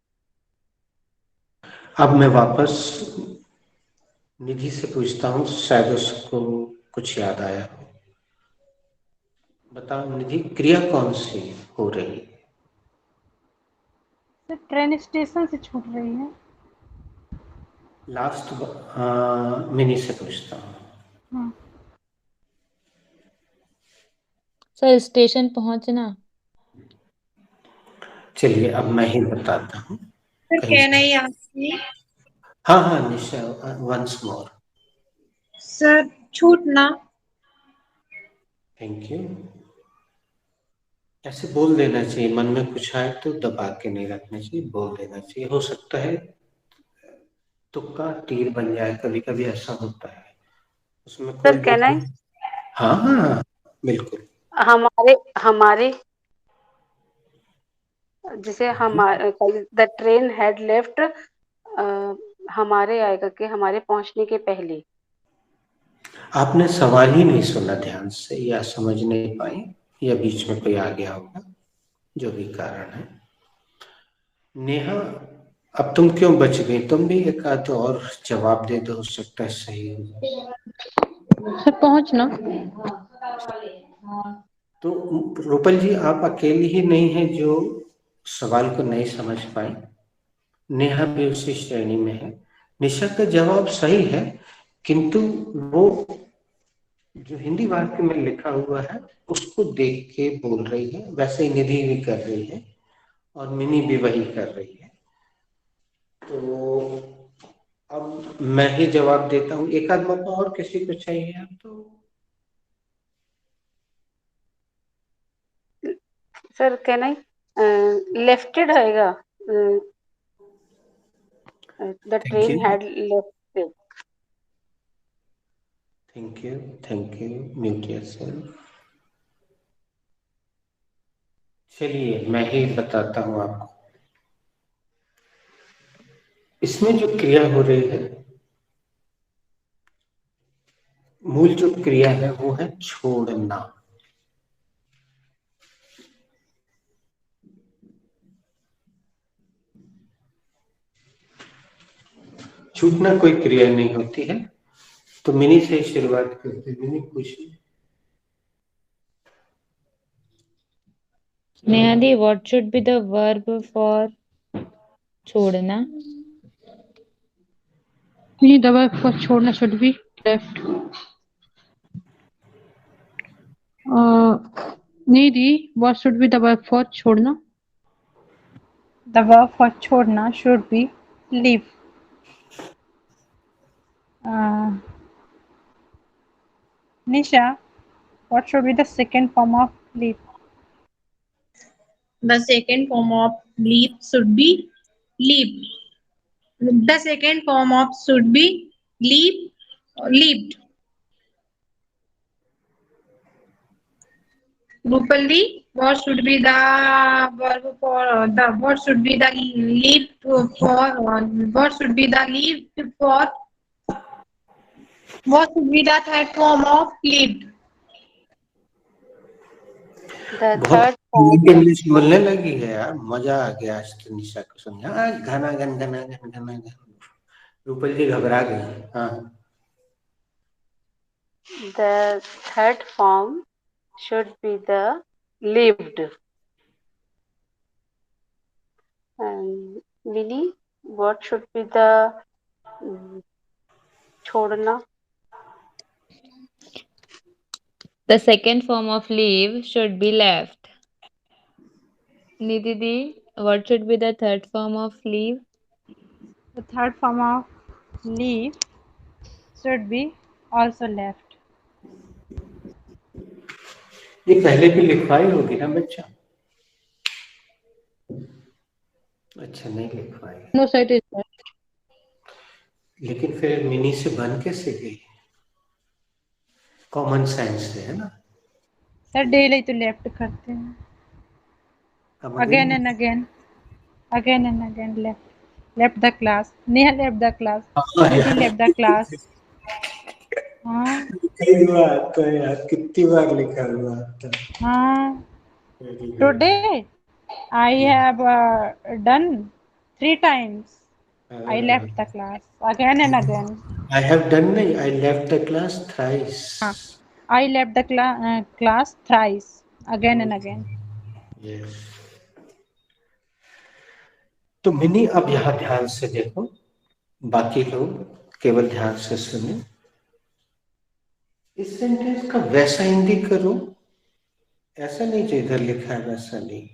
अब मैं वापस निधि से पूछता हूँ, शायद उसको कुछ याद आया हो। बताओ निधि, क्रिया कौन सी हो रही है? सर ट्रेन स्टेशन से छूट रही है। लास्ट मिनी से पूछता हूँ। हाँ। सर स्टेशन पहुंचना। चलिए अब मैं ही बताता हूँ। सर कहना ही आपने। हाँ हाँ निशा, वंस मोर। सर छूटना। Thank you. ऐसे बोल देना चाहिए, मन में कुछ आए तो दबा के नहीं रखना चाहिए, बोल देना चाहिए। हो सकता है तुक्का तीर बन जाए, कभी कभी ऐसा होता है, उसमें कोई सर कैन आई? हाँ हाँ हाँ, बिल्कुल। हमारे हमारे जिसे हमारे द ट्रेन हैड लेफ्ट, हमारे आएगा कि हमारे पहुंचने के पहले। आपने सवाल ही नहीं सुना ध्यान से, या समझ नहीं पाई, या बीच में कोई आ गया होगा, जो भी कारण है। नेहा, अब तुम क्यों बच गई? तुम भी एक आध और जवाब दे दो, हो सकता है सही हो जाए। सर पहुंचना। तो रूपल जी, आप अकेली ही नहीं है जो सवाल को नहीं समझ पाई, नेहा भी उसी श्रेणी में है। निशा का जवाब सही है, किंतु वो जो हिंदी वाक्य में लिखा हुआ है उसको देख के बोल रही है, वैसे ही निधि भी कर रही है और मिनी भी वही कर रही है। तो अब मैं ही जवाब देता हूँ, एक आध मौका और किसी को चाहिए आप तो। Sir can I? लेफ्टेड आएगा, the thank train you, had lefted. Thank you, thank you. Mute yourself. चलिए मैं ही बताता हूँ आपको, इसमें जो क्रिया हो रही है, मूल जो क्रिया है वो है छोड़ना। छूटना कोई क्रिया नहीं होती है। तो मिनी से ही शुरुआत करते हैं। मिनी पूछिए। नेहा दी, what should be the verb for छोड़ना? नहीं, दबा फॉर छोड़ना शुड बी लेफ्ट। नहीं दी, what should be the verb for छोड़ना? The verb for छोड़ना should be leave. Nisha, what should be the second form of leave? The second form of leave should be leave. The second form of should be leave, leaved. Rupali, what should be the verb for the what should be the leave for what should be the leave for what should be the third form of leave? The बहुत थर्ड फॉर्म। इंग्लिश बोलने लगी है यार, मजा आ गया आज तो निशा को सुन। हाँ, घना घन घना घन घना घन। रूपल जी घबरा गई। हाँ, the third form should be the lived. And Vinny, what should be the छोड़ना? The second form of leave should be left. Nidhi di, what should be the third form of leave? The third form of leave should be also left. ये पहले भी लिखवाई होगी ना बच्चा? अच्छा, नहीं लिखवाई, नो साइट इज लेकिन फिर मिनी से बन कैसे गई? कॉमन सेंस से, है ना? सर डेली तो लेफ्ट करते हैं, Come again again? and again left the class. Neha left the class. हाँ Nidhi यार, left the class. हाँ कई बार आता है यार, कितनी बार लिखा हुआ आता है। हाँ Very good. today I have done 3 times. I left the class again and again. I have done नहीं, I left the class thrice. I left the class thrice, again and again. Yes. तो मिनी अब यहाँ ध्यान से देखो, बाकी लोग केवल ध्यान से सुने। इस सेंटेंस का वैसा हिंदी करो, ऐसा नहीं जो इधर लिखा है वैसा नहीं।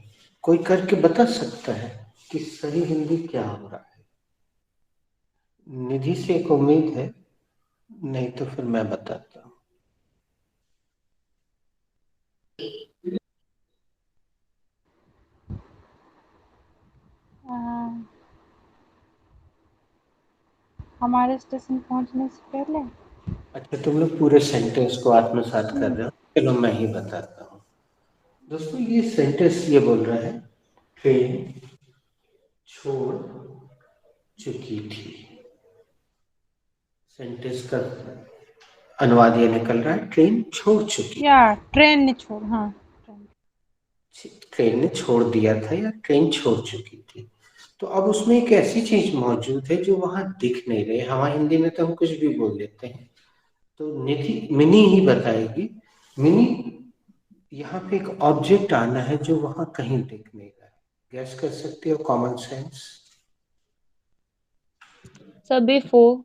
कोई करके बता सकता है कि सही हिंदी क्या हो रहा है? निधि से एक उम्मीद है, नहीं तो फिर मैं बताता हूँ। हमारे स्टेशन पहुंचने से पहले। अच्छा, तुम लोग पूरे सेंटेंस को आत्मसात कर रहे हो, चलो मैं ही बताता हूँ। दोस्तों, ये सेंटेंस ये बोल रहा है, ट्रेन छोड़ चुकी थी। सेंटेंस का अनुवाद ये निकल रहा है, ट्रेन छोड़ चुकी, या ट्रेन ने छोड़, हाँ ट्रेन ने छोड़ दिया था या ट्रेन छोड़ चुकी थी। तो अब उसमें एक ऐसी चीज मौजूद है जो वहां दिख नहीं रही। हमारे हिंदी में तो हम कुछ भी बोल देते हैं, तो निधि मिनी ही बताएगी। मिनी, यहाँ पे एक ऑब्जेक्ट आना है जो वहां कहीं दिख नहीं रहा है। गैस कर सकते हो? Common sense. Sir before.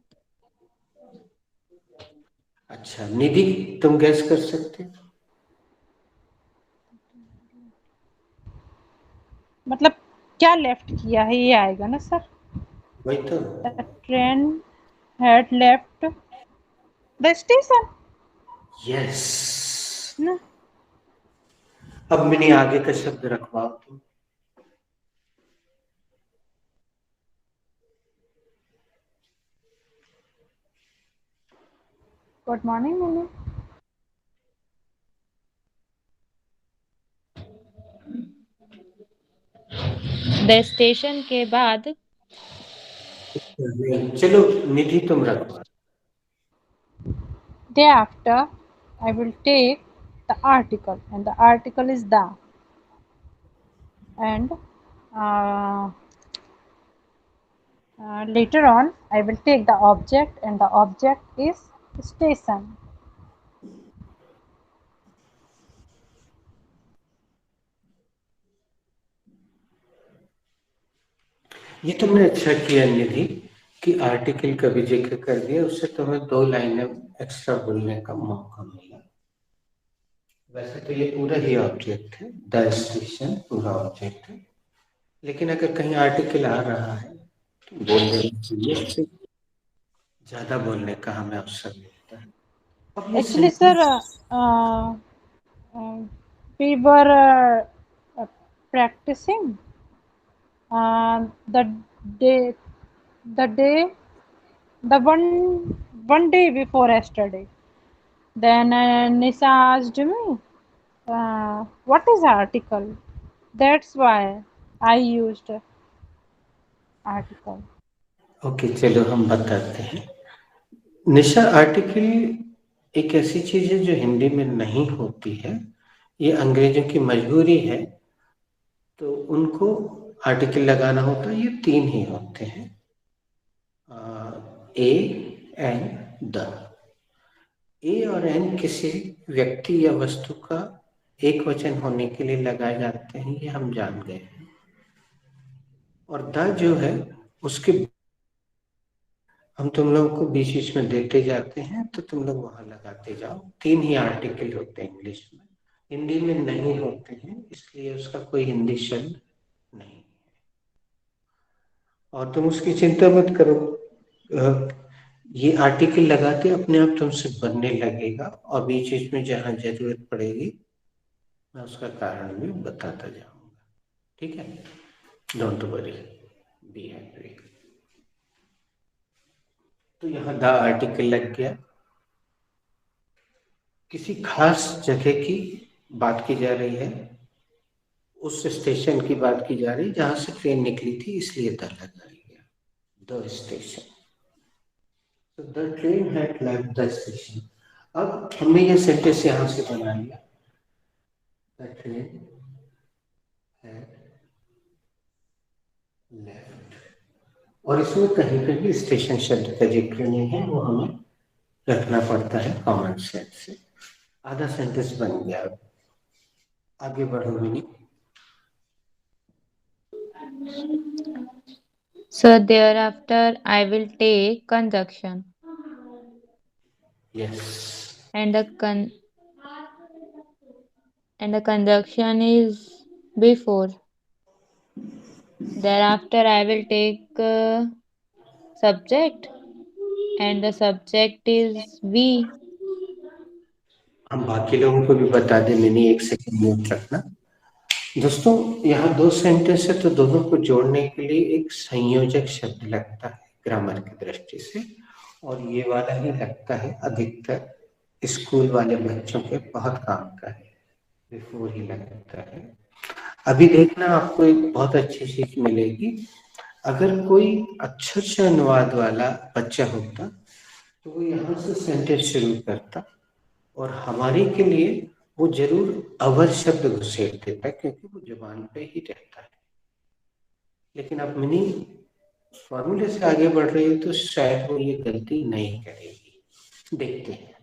अच्छा निधि, तुम गैस कर सकते हो? मतलब क्या लेफ्ट किया है ये आएगा ना सर। वही तो। The train had left the station yes. ना। अब मिनी आगे का शब्द रखवाओ तुम। गुड मॉर्निंग मैंने। द स्टेशन के बाद। चलो निधि तुम रखवा। Day after, I will take the article, and the article is the, and uh, later on I will take the object, and the object is station. ये तुमने अच्छा किया निधि कि आर्टिकल का भी जिक्र कर दिया, उससे तुम्हें 2 लाइनें एक्स्ट्रा बोलने का मौका मिला। वैसे तो ये पूरा ही ऑब्जेक्ट है, द स्टेशन पूरा ऑब्जेक्ट है, लेकिन अगर कहीं आर्टिकल आ रहा है तो बोल देना चाहिए, ज्यादा बोलने का हमें अवसर मिलता है। अब ये Actually, sir, we were practicing the day, the day, the one day before yesterday. Then Nisa asked me, what is article? That's why I used article. Okay, चलो हम बताते हैं। निशा, आर्टिकल एक ऐसी चीज है जो हिंदी में नहीं होती है, ये अंग्रेजों की मजबूरी है, तो उनको आर्टिकल लगाना होता है। ये 3 ही होते हैं, ए, एन, द। ए और एन किसी व्यक्ति या वस्तु का एक वचन होने के लिए लगाए जाते हैं, ये हम जान गए हैं। और द जो है उसके हम तुम लोगों को बीच बीच में देते जाते हैं, तो तुम लोग वहां लगाते जाओ। 3 ही आर्टिकल होते हैं इंग्लिश में, हिंदी में नहीं होते हैं, इसलिए उसका कोई हिंदी शब्द नहीं। और तुम उसकी चिंता मत करो, ये आर्टिकल लगाते अपने आप तुमसे बनने लगेगा, और बीच बीच में जहां जरूरत पड़ेगी मैं उसका कारण भी बताता जाऊंगा। ठीक है, डोंट वरी, बी हैप्पी। तो यहाँ द आर्टिकल लग गया, किसी खास जगह की बात की जा रही है, उस स्टेशन की बात की जा रही जहां से ट्रेन निकली थी, इसलिए द लगाया गया, the station. So the train had left the station. अब हमने ये सेंटेंस यहां से बना लिया, द ट्रेन had left, और इसमें कहीं पे भी स्टेशन शब्द का जिक्र नहीं है, वो हमें रखना पड़ता है कॉमन सेंस से। आधा सेंटेंस बन गया। आगे बढ़ो mini. So thereafter I will take conjunction. Yes. And the conjunction is before. Thereafter I will take subject, and the subject is we. हम बाकी लोगों को भी बता दें, मिनी एक सेकंड म्यूट रखना। दोस्तों यहाँ दो सेंटेंस है तो दोनों को जोड़ने के लिए एक संयोजक शब्द लगता है ग्रामर की दृष्टि से, और ये वाला ही लगता है अधिकतर स्कूल वाले बच्चों के बहुत काम का है, बिफोर ही लगता है। अभी देखना आपको एक बहुत अच्छी सीख मिलेगी। अगर कोई अक्षर से अनुवाद वाला बच्चा होता तो वो यहाँ से सेंटेंस शुरू करता और हमारे के लिए वो जरूर अवर शब्द घुसेड़ देता क्योंकि वो जुबान पे ही रहता है। लेकिन अब मिनी फॉर्मूले से आगे बढ़ रही है तो शायद वो ये गलती नहीं करेगी। देखते हैं।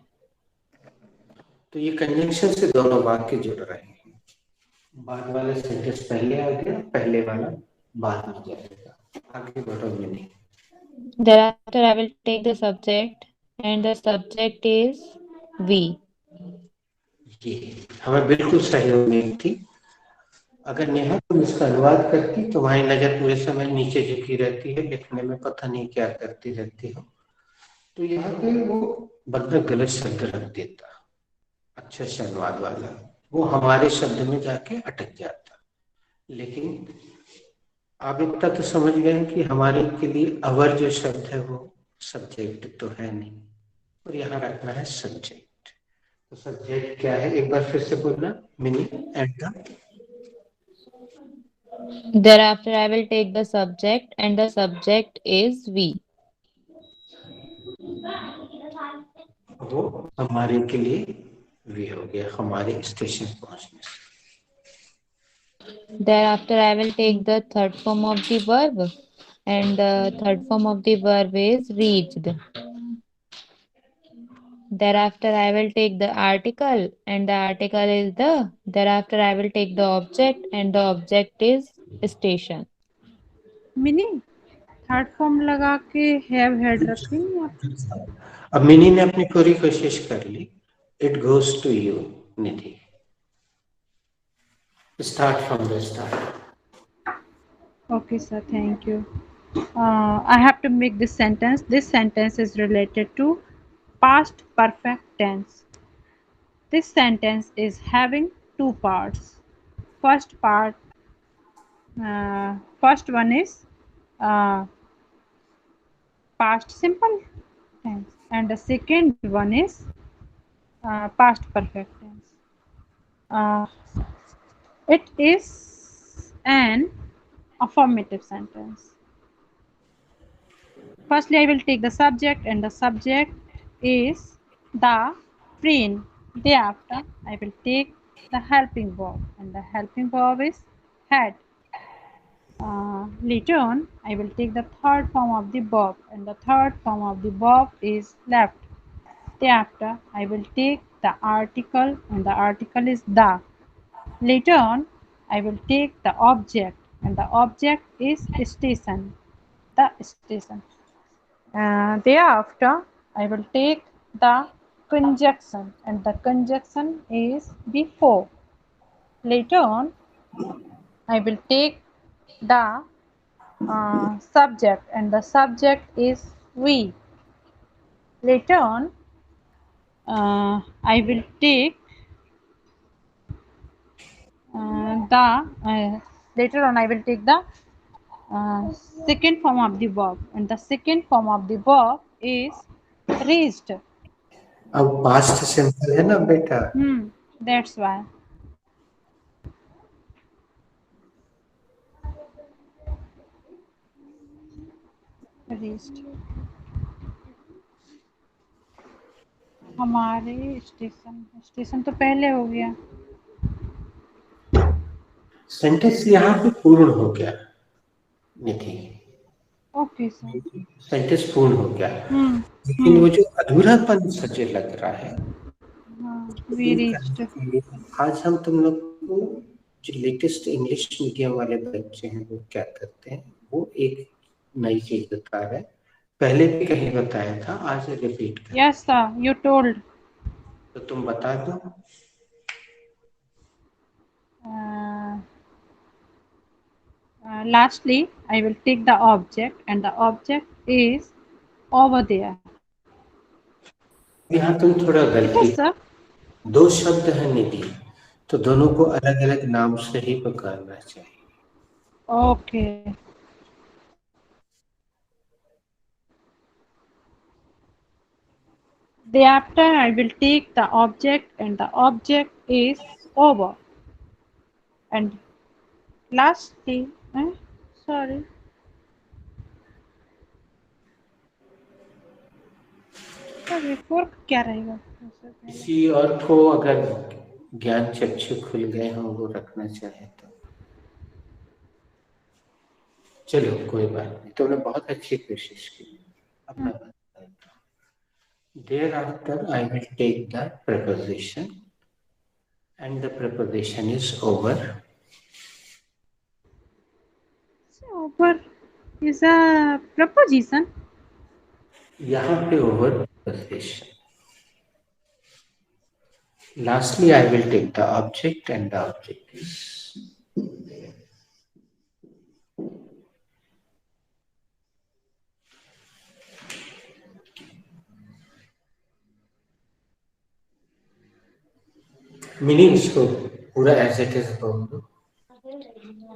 तो ये कंजंक्शन से दोनों वाक्य जुड़ रहे हैं। बाद वाला सेंटेंस पहले आ गया, पहले वाला बाद में जाएगा। आगे बढ़ो mini. Thereafter, I will take the subject, and the subject is we. ये हमें बिल्कुल सही उम्मीद थी। अगर नेहा तुम इसका अनुवाद करती, तुम्हारी नजर पूरे समय नीचे झुकी रहती है, लिखने में पता नहीं क्या करती रहती हो, तो यहाँ पे वो बंदा गलत शब्द रख देता, अच्छा से अनुवाद वाला, वो हमारे शब्द में जाके अटक जाता। लेकिन आप इतना तो समझ गए कि हमारे के लिए अवर जो शब्द है वो सब्जेक्ट तो है नहीं, और यहाँ रखना है सब्जेक्ट। तो सब्जेक्ट क्या है, एक बार फिर से बोलना mini. And the Thereafter, I will take the subject, and the subject is we. वो हमारे के लिए वे हो गया हमारे स्टेशन पहुंचने से। Thereafter, I will take the third form of the verb, and the third form of the verb is reached. Thereafter, I will take the article, and the article is the. Thereafter, I will take the object, and the object is station. Mini third form लगा के हैव हेड रखेंगे आप? अब मिनी ने अपनी पूरी कोशिश कर ली। It goes to you Nidhi. Start from the start. Okay, sir. Thank you. I have to make this sentence. This sentence is related to past perfect tense. This sentence is having two parts. First one is past simple tense, and the second one is past perfect tense. It is an affirmative sentence. Firstly, I will take the subject, and the subject is the friend. Thereafter, I will take the helping verb, and the helping verb is had. Later on, I will take the third form of the verb, and the third form of the verb is left. Thereafter, I will take the article, and the article is the. Later on, I will take the object, and the object is station, the station. Thereafter, I will take the conjunction, and the conjunction is before. Later on, I will take the subject, and the subject is we. Later on, I will take later on I will take the second form of the verb, and the second form of the verb is raised. अब पास्ट सिंपल है ना बेटा। That's why. Raised. हमारे स्टेशन तो पहले हो गया। सेंटेंस यहाँ पे पूर्ण हो गया निधि। Okay sir. सेंटेंस पूर्ण हो गया, लेकिन वो जो अधूरापन सच लग रहा है, आज हम तुम लोग को जो लेटेस्ट इंग्लिश मीडियम वाले बच्चे हैं वो क्या करते हैं, वो एक नई चीज बता रहे हैं। पहले भी कहीं बताया था, आज रिपीट कर। Yes sir, you told. तो तुम बता दो। Lastly, I will take the object, and the object is over there. यहाँ तुम थोड़ा गलती। Yes, sir. दो शब्द है निधि, तो दोनों को अलग अलग नाम से ही पुकारना चाहिए। Okay. Thereafter, I will take the object, and the object is over. And lastly, sorry. Sir before क्या रहेगा? किसी और को अगर ज्ञान चक्षु खुल गए हों वो रखना चाहे तो चलो, कोई बात नहीं, तुमने बहुत अच्छी कोशिश की। अपना thereafter I will take the preposition and the preposition is over. Over is a preposition. यहाँ पे over preposition. Lastly, I will take the object and the object is meaning इसको पूरा एज इट इज बोल दो।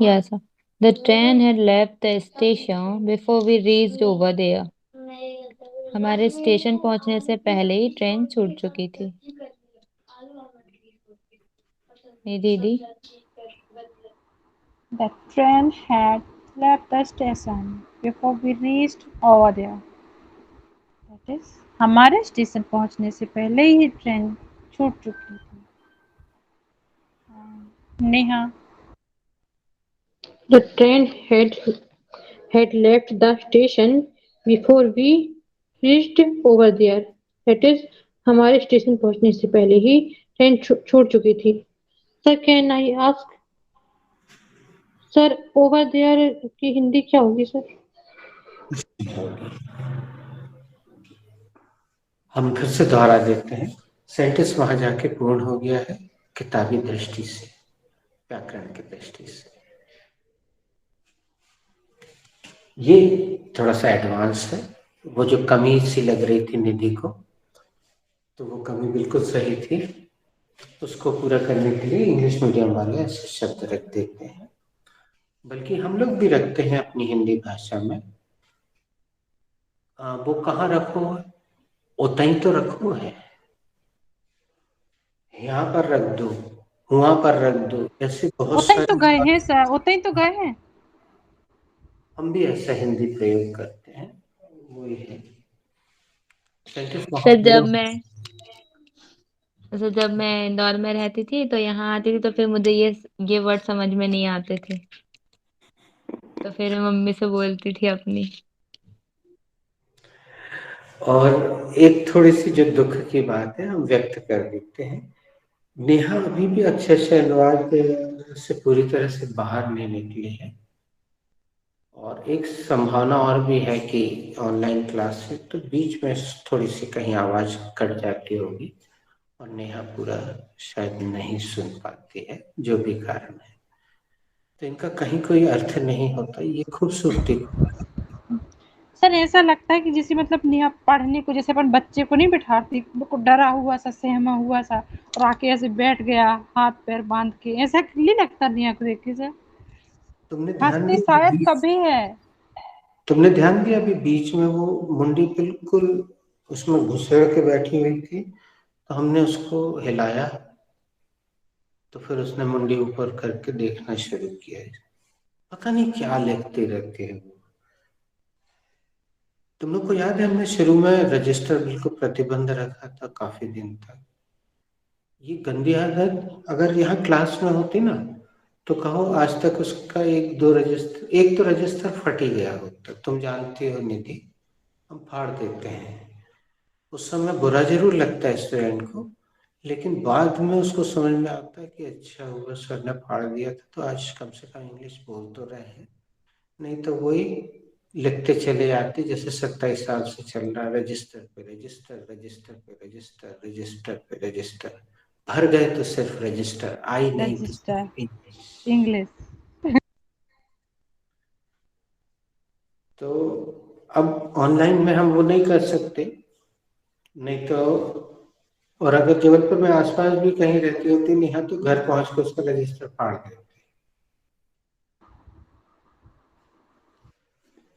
Yes, sir. The train had left the station before we reached over there. हमारे स्टेशन पहुंचने से पहले ही ट्रेन छूट चुकी थी। ये दीदी, The train had left the station before we reached over there. That is, हमारे स्टेशन पहुंचने से पहले ही ट्रेन छूट चुकी थी। Neha, The train had left the station before we reached over there. That is, हमारे स्टेशन पहुंचने से पहले ही ट्रेन छूट चुकी थी। Sir, can I ask, sir over there की हिंदी क्या होगी सर? हम फिर से दोहरा देते हैं। सेंटेंस वहां जाके पूर्ण हो गया है किताबी दृष्टि से, व्याकरण की दृष्टि से। ये थोड़ा सा एडवांस है। वो जो कमी सी लग रही थी निधि को, तो वो कमी बिल्कुल सही थी। उसको पूरा करने के लिए इंग्लिश मीडियम वाले ऐसे शब्द रख देते हैं, बल्कि हम लोग भी रखते हैं अपनी हिंदी भाषा में। वो कहाँ रखो है, उतई तो रखो है, यहाँ पर रख दो, वहां पर रख दो, ऐसे बहुत उतई सारे तो गए हैं सर, उतई तो गए हैं। हम भी ऐसा हिंदी प्रयोग करते हैं, वही है। सर जब मैं इंदौर में रहती थी तो यहाँ आती थी तो फिर मुझे ये वर्ड समझ में नहीं आते थे, तो फिर मम्मी से बोलती थी अपनी। और एक थोड़ी सी जो दुख की बात है हम व्यक्त कर देते हैं, नेहा अभी भी अच्छे से अनुवाद से पूरी तरह से बाहर नहीं निकली है, और एक संभावना और भी है कि ऑनलाइन क्लास है तो बीच में थोड़ी सी कहीं आवाज कट जाती होगी और नेहा पूरा शायद नहीं सुन पाती है, जो भी कारण है। तो इनका कहीं कोई अर्थ नहीं होता, ये खूबसूरती। सर ऐसा लगता है कि जैसे मतलब नेहा पढ़ने को, जैसे अपन बच्चे को नहीं बिठाती, बिल्कुल डरा हुआ सा, सहमा हुआ सा, और आके ऐसे बैठ गया हाथ पैर बांध के, ऐसा नहीं लगता नेहा को देख के सर? तुमने ध्यान हंसती दिया शायद तभी है। तुमने ध्यान दिया अभी बीच में वो मुंडी बिल्कुल उसमें घुसेड़ के बैठी हुई थी, तो हमने उसको हिलाया तो फिर उसने मुंडी ऊपर करके देखना शुरू किया। पता नहीं क्या लिखते रहते हैं वो। तुम लोग को याद है हमने शुरू में रजिस्टर बिल को प्रतिबंध रखा था काफी दिन तक। ये गंदी आदत अगर यहाँ क्लास में होती ना तो कहो आज तक उसका एक तो रजिस्टर फट ही गया होता। तुम जानती हो निधि, हम फाड़ देते हैं। उस समय बुरा जरूर लगता है स्टूडेंट को, लेकिन बाद में उसको समझ में आता है कि अच्छा हुआ सर ने फाड़ दिया था, तो आज कम से कम इंग्लिश बोल तो रहे हैं, नहीं तो वही लिखते चले जाते जैसे 27 साल से चल रहा है, रजिस्टर पे रजिस्टर, रजिस्टर पे रजिस्टर, रजिस्टर पे रजिस्टर। भर गए तो सिर्फ रजिस्टर, आई नहीं रजिस्टर तो इंग्लिश। तो अब ऑनलाइन में हम वो नहीं कर सकते, नहीं तो और अगर जबलपुर में आसपास भी कहीं रहती होती नेहा तो घर पहुंच के उसका रजिस्टर फाड़ देती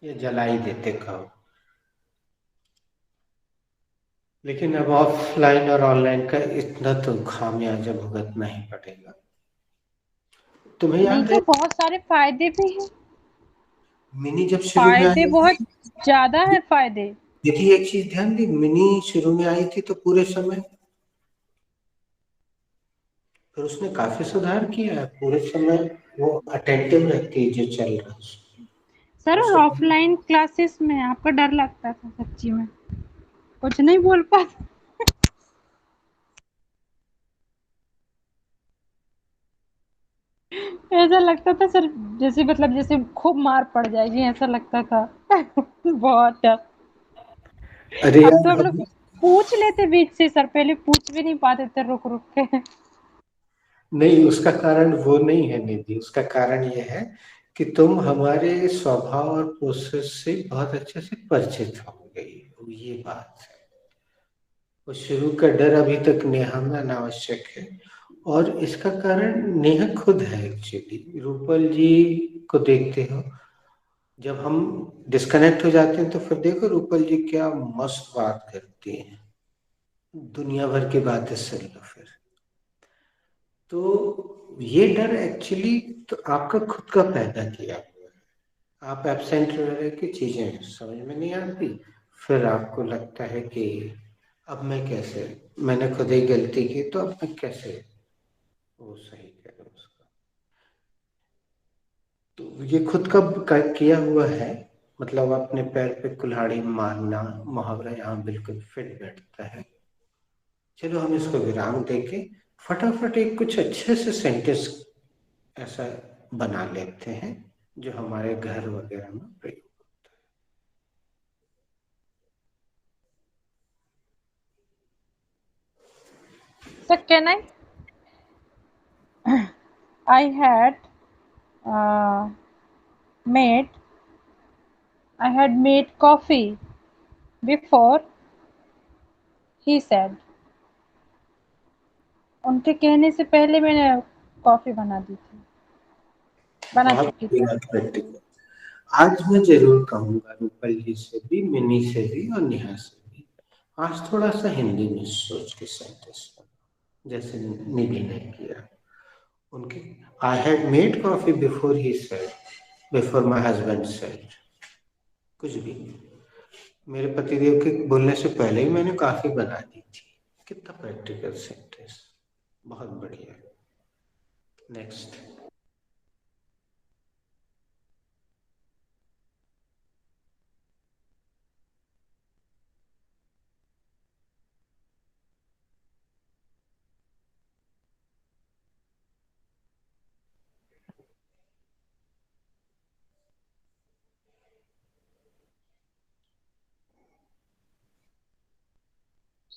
या जला ही देते कहो। लेकिन अब ऑफलाइन और ऑनलाइन का इतना तो खामियाजा भुगतना ही पड़ेगा। तुम्हें नहीं याद तो है बहुत सारे फायदे भी हैं, मिनी जब शुरू में फायदे आई बहुत थी? ज्यादा है फायदे। देखिए एक चीज ध्यान दी, मिनी शुरू में आई थी तो पूरे समय, फिर उसने काफी सुधार किया है, पूरे समय वो अटेंटिव रहती है जो चल रहा है। सर और उससे ऑफलाइन क्लासेस में आपका डर लगता था सच्ची में, कुछ नहीं बोल पाते, ऐसा लगता था सर जैसे मतलब जैसे खूब मार पड़ जाएगी, ऐसा लगता था बहुत डर। अरे अब तो हम यार लोग पूछ लेते बीच से सर, पहले पूछ भी नहीं पाते थे रुक रुक के। नहीं, उसका कारण वो नहीं है निधि, उसका कारण ये है कि तुम हमारे स्वभाव और प्रोसेस से बहुत अच्छे से परिचित हो गई हो, ये बात है। वो शुरू का डर अभी तक नेहा में अनावश्यक है, और इसका कारण नेहा खुद है एक्चुअली। रूपल जी को देखते हो, जब हम डिस्कनेक्ट हो जाते हैं तो फिर देखो रूपल जी क्या मस्त बात करती हैं, दुनिया भर की बातें सुन लो फिर। तो ये डर एक्चुअली तो आपका खुद का पैदा किया हुआ है। आप एब्सेंट रह रहे कि चीजें समझ में नहीं आती, फिर आपको लगता है कि अब मैं कैसे, मैंने खुद ही गलती की तो अब मैं कैसे वो सही करूं उसका। तो ये खुद का किया हुआ है, मतलब अपने पैर पे कुल्हाड़ी मारना मुहावरा यहाँ बिल्कुल फिट बैठता है। चलो हम इसको विराम देके फटाफट एक कुछ अच्छे से सेंटेंस ऐसा बना लेते हैं जो हमारे घर वगैरह में प्रयोग। Sir can I had made I had made coffee before he said. उनके कहने से पहले मैंने कॉफी बना दी थी, बना बहुत चुकी थी। बढ़िया प्रैक्टिकल। आज मैं जरूर कहूंगा रूपल जी से भी, मिनी से भी और नेहा से भी, आज थोड़ा सा हिंदी में सोच के सेंटेंस जैसे निधि ने किया। उनके I had made coffee before he said, before my husband said, कुछ भी, मेरे पतिदेव के बोलने से पहले ही मैंने कॉफी बना दी थी। कितना प्रैक्टिकल सेंटेंस, बहुत बढ़िया। Next.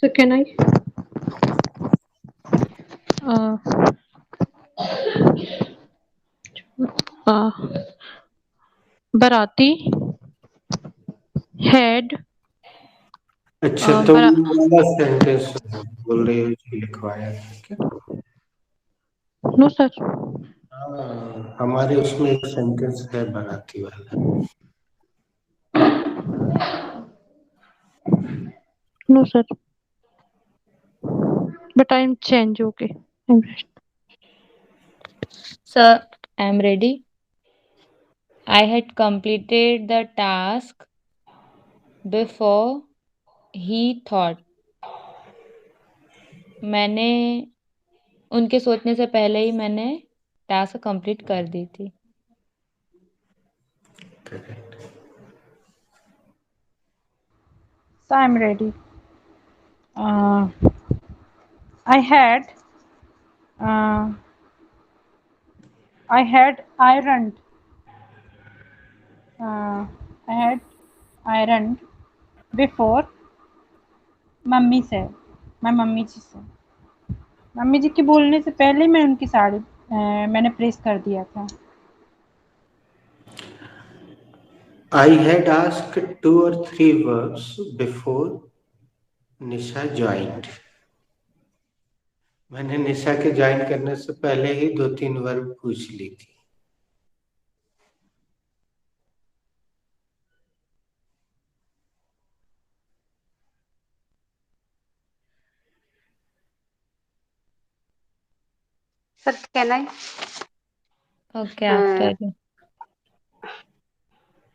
So can I? Bharati had अच्छा तो वाला सेंटेंस बोल रही हो जो लिखवाया था क्या? no sir, हाँ, हमारे उसमें एक सेंटेंस है बाराती वाला। no sir, but I'm change okay. I'm ready. Sir, I'm ready. I had completed the task before he thought. मैंने उनके सोचने से पहले ही मैंने टास्क कंप्लीट कर दी थी। Correct. So I'm ready. I had ironed. I had ironed before mummy से, मैं मम्मी जी से, मम्मी जी के बोलने से पहले ही मैं उनकी साड़ी मैंने प्रेस कर दिया था। I had asked 2 or 3 verbs before Nisha joined. मैंने निशा के ज्वाइन करने से पहले ही 2-3 वर्ब पूछ ली थी। Sir, can I? Okay, after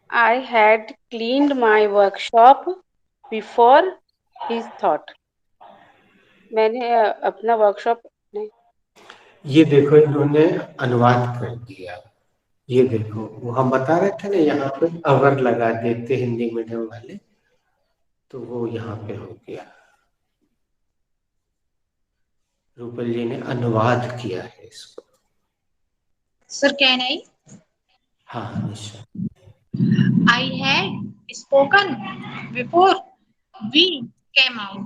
I had cleaned my workshop before his thought. मैंने अपना वर्कशॉप ये देखो इन्होंने अनुवाद कर दिया। ये देखो वो हम बता रहे थे ना यहाँ पे अवर लगा देते हिंदी मीडियम वाले, तो वो यहाँ पे हो गया। रूपल जी ने अनुवाद किया है इसको। Sir, can I? हाँ निशा। I had spoken before we came out.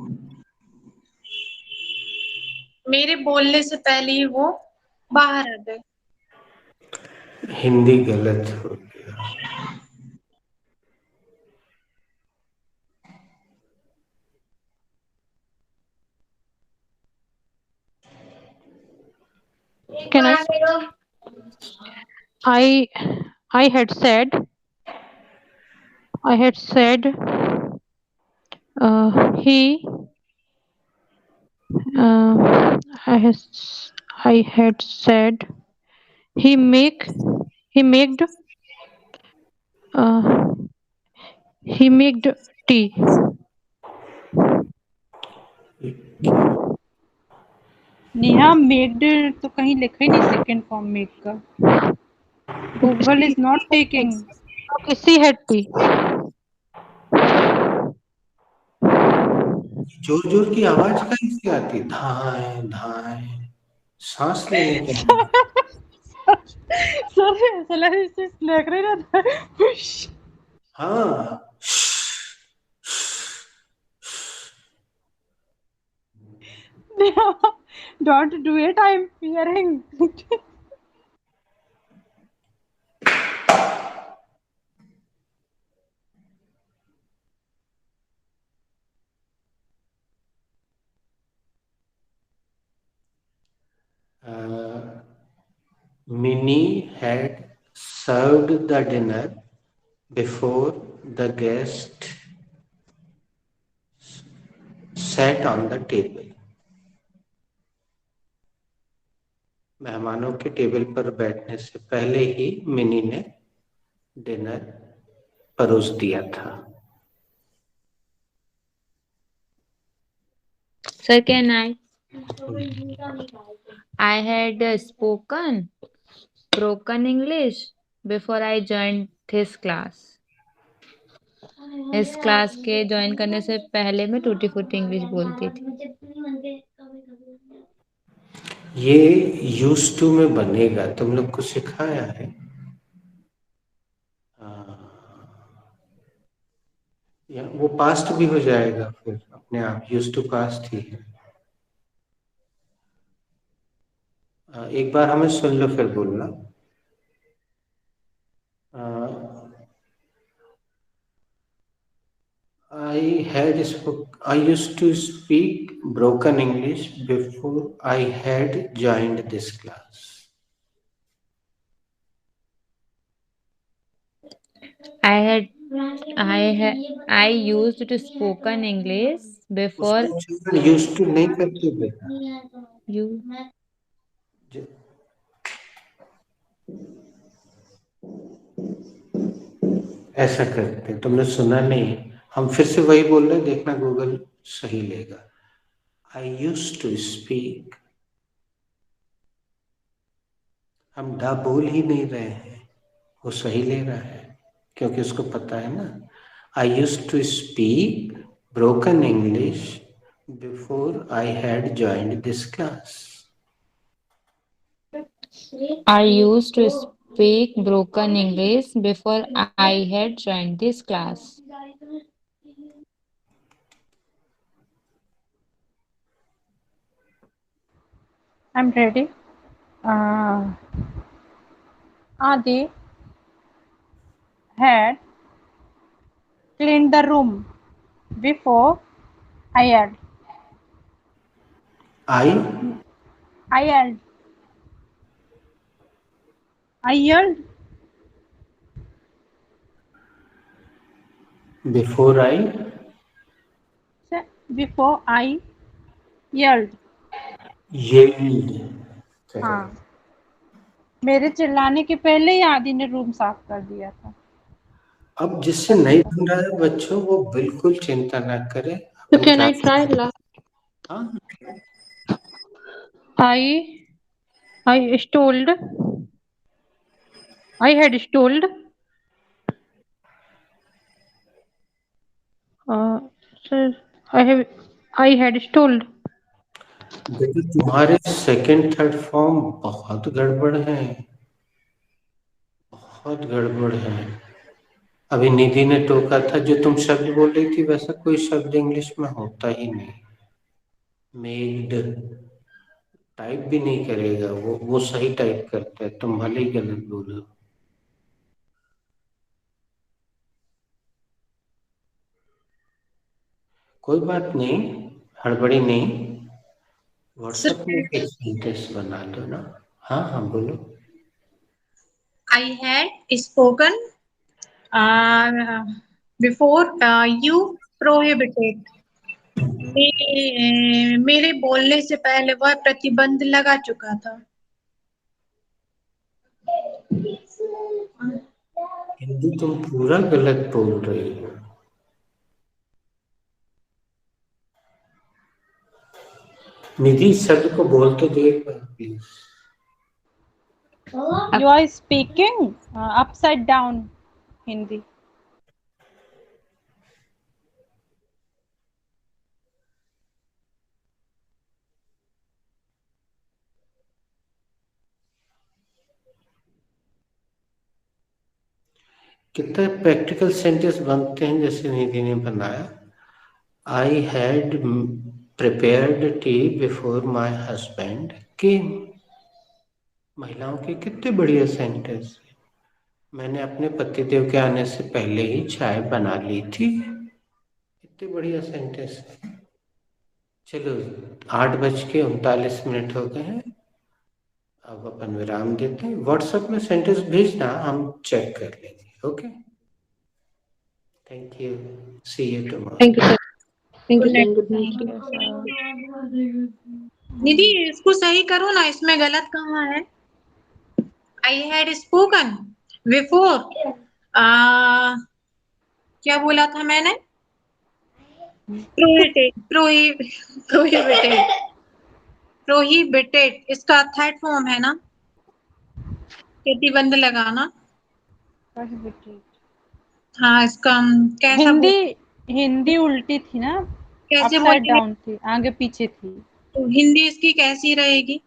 मेरे बोलने से पहले ही वो बाहर आ गए। हिंदी गलत हो गया। Can I had said he I had said he made he made tea. Neha made तो कहीं लिखा ही नहीं सेकंड फॉर्म मेड का। Google is not taking. Okay, she had tea. जोर जोर की आवाज कहीं से आती, धाए धाए, सांस लेने के सर ऐसा लग रहा था। हाँ। Don't do it, I am hearing. Minnie had served the dinner before the guest sat on the table. मेहमानों के टेबल पर बैठने से पहले ही मिनी ने डिनर परोस दिया था। Sir, can I had spoken broken English before I joined this class. इस क्लास के ज्वाइन करने से पहले मैं टूटी फूटी इंग्लिश बोलती थी। ये यूज टू में बनेगा, तुम लोग को सिखाया है। या वो पास्ट भी हो जाएगा फिर अपने आप, यूज टू पास्ट ही है। एक बार हमें सुन लो फिर बोलना। I used to speak broken English before I had joined this class. I used to spoken English before used to नहीं करते बेटा। you ऐसा करते, तुमने सुना नहीं, हम फिर से वही बोल रहे, देखना गूगल सही लेगा। I used to speak, हम डा बोल ही नहीं रहे हैं, वो सही ले रहा है क्योंकि उसको पता है ना। I used to speak broken English before I had joined this class. I used to speak broken English before I had joined this class. I'm ready. Adi had cleaned the room before I had. I I yelled. I yelled. Before I Before I yelled. yelled. Correct. हाँ, मेरे चिल्लाने के पहले ही आदि ने रूम साफ कर दिया था। अब जिससे नहीं बन रहा है बच्चों, वो बिल्कुल चिंता ना करे। So can I try? हाँ, I stole. I had stole. Sir, I had stole. बेटा तुम्हारे सेकंड थर्ड फॉर्म बहुत गड़बड़ है, बहुत गड़बड़ है। अभी निधि ने टोका था, जो तुम शब्द बोल रही थी वैसा कोई शब्द इंग्लिश में होता ही नहीं। मेड टाइप भी नहीं करेगा वो सही टाइप करता है, तुम भले ही गलत बोलो। कोई बात नहीं, हड़बड़ी नहीं, व्हाट्सएप में एक सेंटेंस बना दो ना। हाँ हाँ बोलो। I had spoken before you prohibited. मेरे बोलने से पहले वह प्रतिबंध लगा चुका था। हिंदी तुम पूरा गलत बोल रही हो। निधि शब्द को बोल तो दो एक बार please. You are speaking upside down Hindi. कितने प्रैक्टिकल सेंटेंस बनते हैं जैसे निधि ने बनाया। I had prepared tea before my husband came. महिलाओं के कितने बढ़िया सेंटेंस। मैंने अपने पतिदेव के आने से पहले ही चाय बना ली थी। कितने बढ़िया सेंटेंस। चलो 8:39 हो गए हैं, अब अपन विराम देते हैं। व्हाट्सएप में सेंटेंस भेजना, हम चेक कर लेंगे। Okay, thank you, see you tomorrow. Thank you, sir. Thank you, Good night. sir. Good night. Thank you sir. Nidhi इसको सही करो ना, इसमें गलत कहाँ है? I had spoken before क्या बोला था मैंने? प्रोहिबिटेड इसका थर्ड फॉर्म है ना, प्रतिबंध लगाना। Prohibited. हाँ, इसका कैसा हिंदी उल्टी थी ना, कैसे अपसाइड बोलेंगे? डाउन थी, आगे पीछे थी। तो हिंदी इसकी कैसी रहेगी?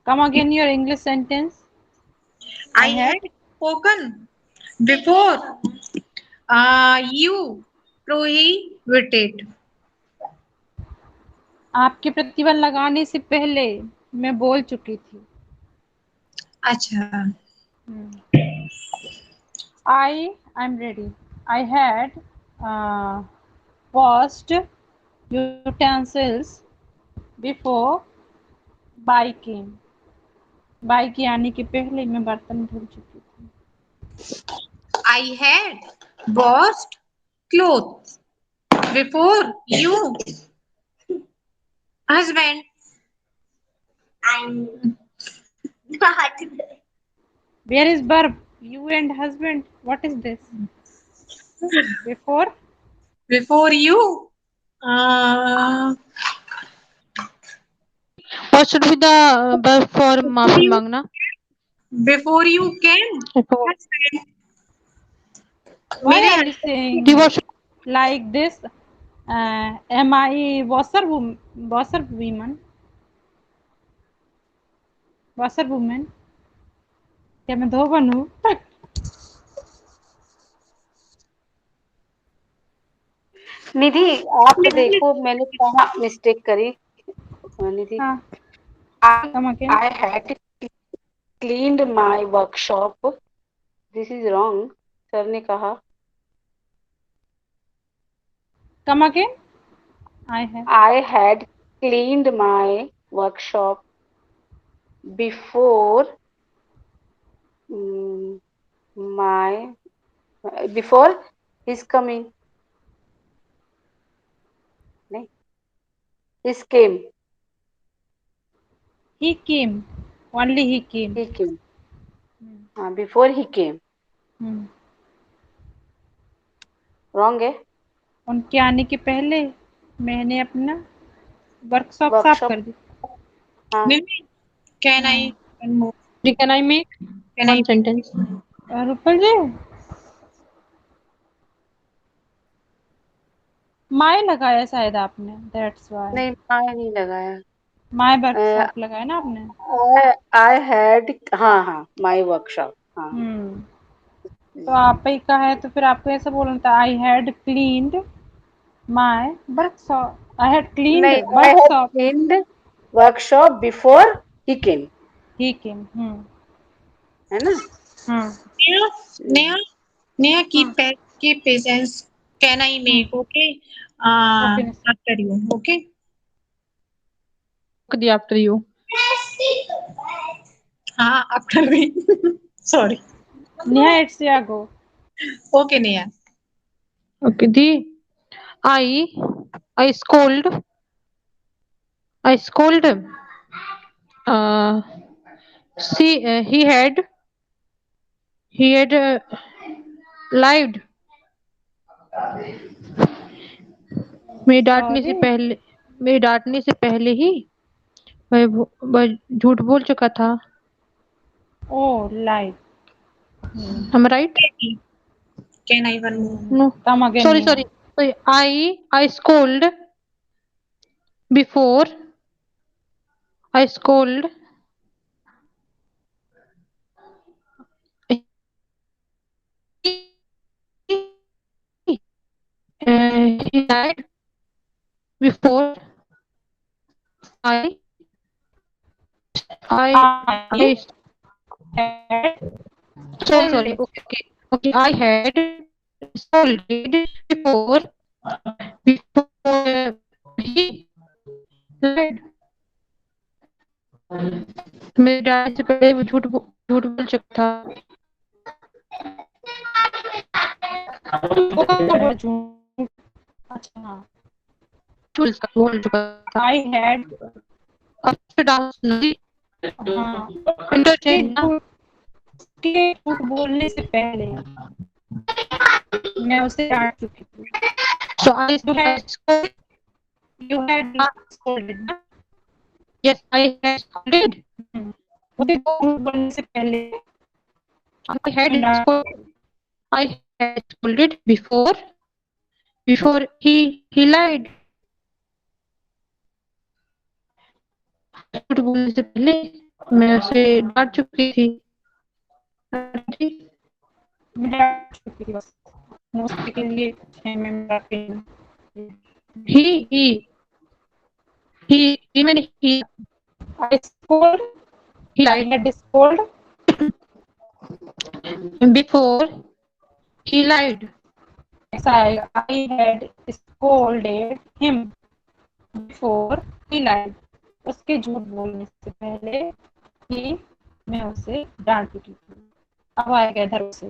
Come again your English sentence. I had spoken before you prohibited. आपके प्रतिबंध लगाने से पहले मैं बोल चुकी थी। अच्छा, I'm ready. I had washed utensils before by came. By के आने के पहले मैं बर्तन धुल चुकी थी। I had washed clothes before you husband. I'm not. Where is verb? You and husband. What is this? Before you What should be the verb for माफी मांगना? before you came husband. Why मेरे are you saying Divorce. like this? Am I washer woman? Washer woman? क्या मैं धोबन हूँ? निधि आप देखो, मैंने कहाँ मिस्टेक करी। निधि, हाँ, come again. I had cleaned my workshop. This is wrong. Sir ने कहा Come again. I I had cleaned my workshop. before my before his coming. नहीं, his came. He came. Only he came. He came. Before he came. Wrong है. उनके आने के पहले मैंने अपना वर्कशॉप साफ Workshop. कर दी. हाँ. Can I move? Can I make one sentence? Rupal ji, माय लगाया शायद आपने, दैट्स वाई. नहीं, माय नहीं लगाया. माय वर्कशॉप लगाया ना आपने. I had. हाँ, my workshop. हाँ. तो आप ही का है तो फिर आपको ऐसा बोलना था, I had cleaned my workshop. I had cleaned नहीं, I had workshop. cleaned workshop before he came. ही केम. है ना? Neha, keep patience. Can I make? Okay. After you. Okay. After you. हाँ, after me. Sorry. Neha, it's या गो. Okay, Neha. Okay, I scold him. He had lied. मेरे डांटने से पहले ही वह झूठ बोल चुका था. Oh, lied. Am I right? Can I one more? No. Come again. Sorry. Neha. I scold before. I scold. He lied before. I sorry. Okay. I had scolded before he lied. मेरे डैड से पहले वो झूठ बोल चुका था. अच्छा, बोल चुका था. I had. After डांस नहीं. इंटरचेंज ना. के झूठ बोलने से पहले मैं उसे डांट चुकी थी. So I scolded. You had scolded ना? Yes, I had scolded. उसे झूठ बोलने से पहले I had scolded before he lied. झूठ बोलने से पहले मैं उसे डांट चुकी थी. मैं डांट चुकी थी बस. उसके लिए मैं माफी. He I scold. I had scold before he lied. Yes, I had scolded him before he lied. उसके झूठ बोलने से पहले ही मैं उसे डांट चुकी थी. अब आएगा इधर से.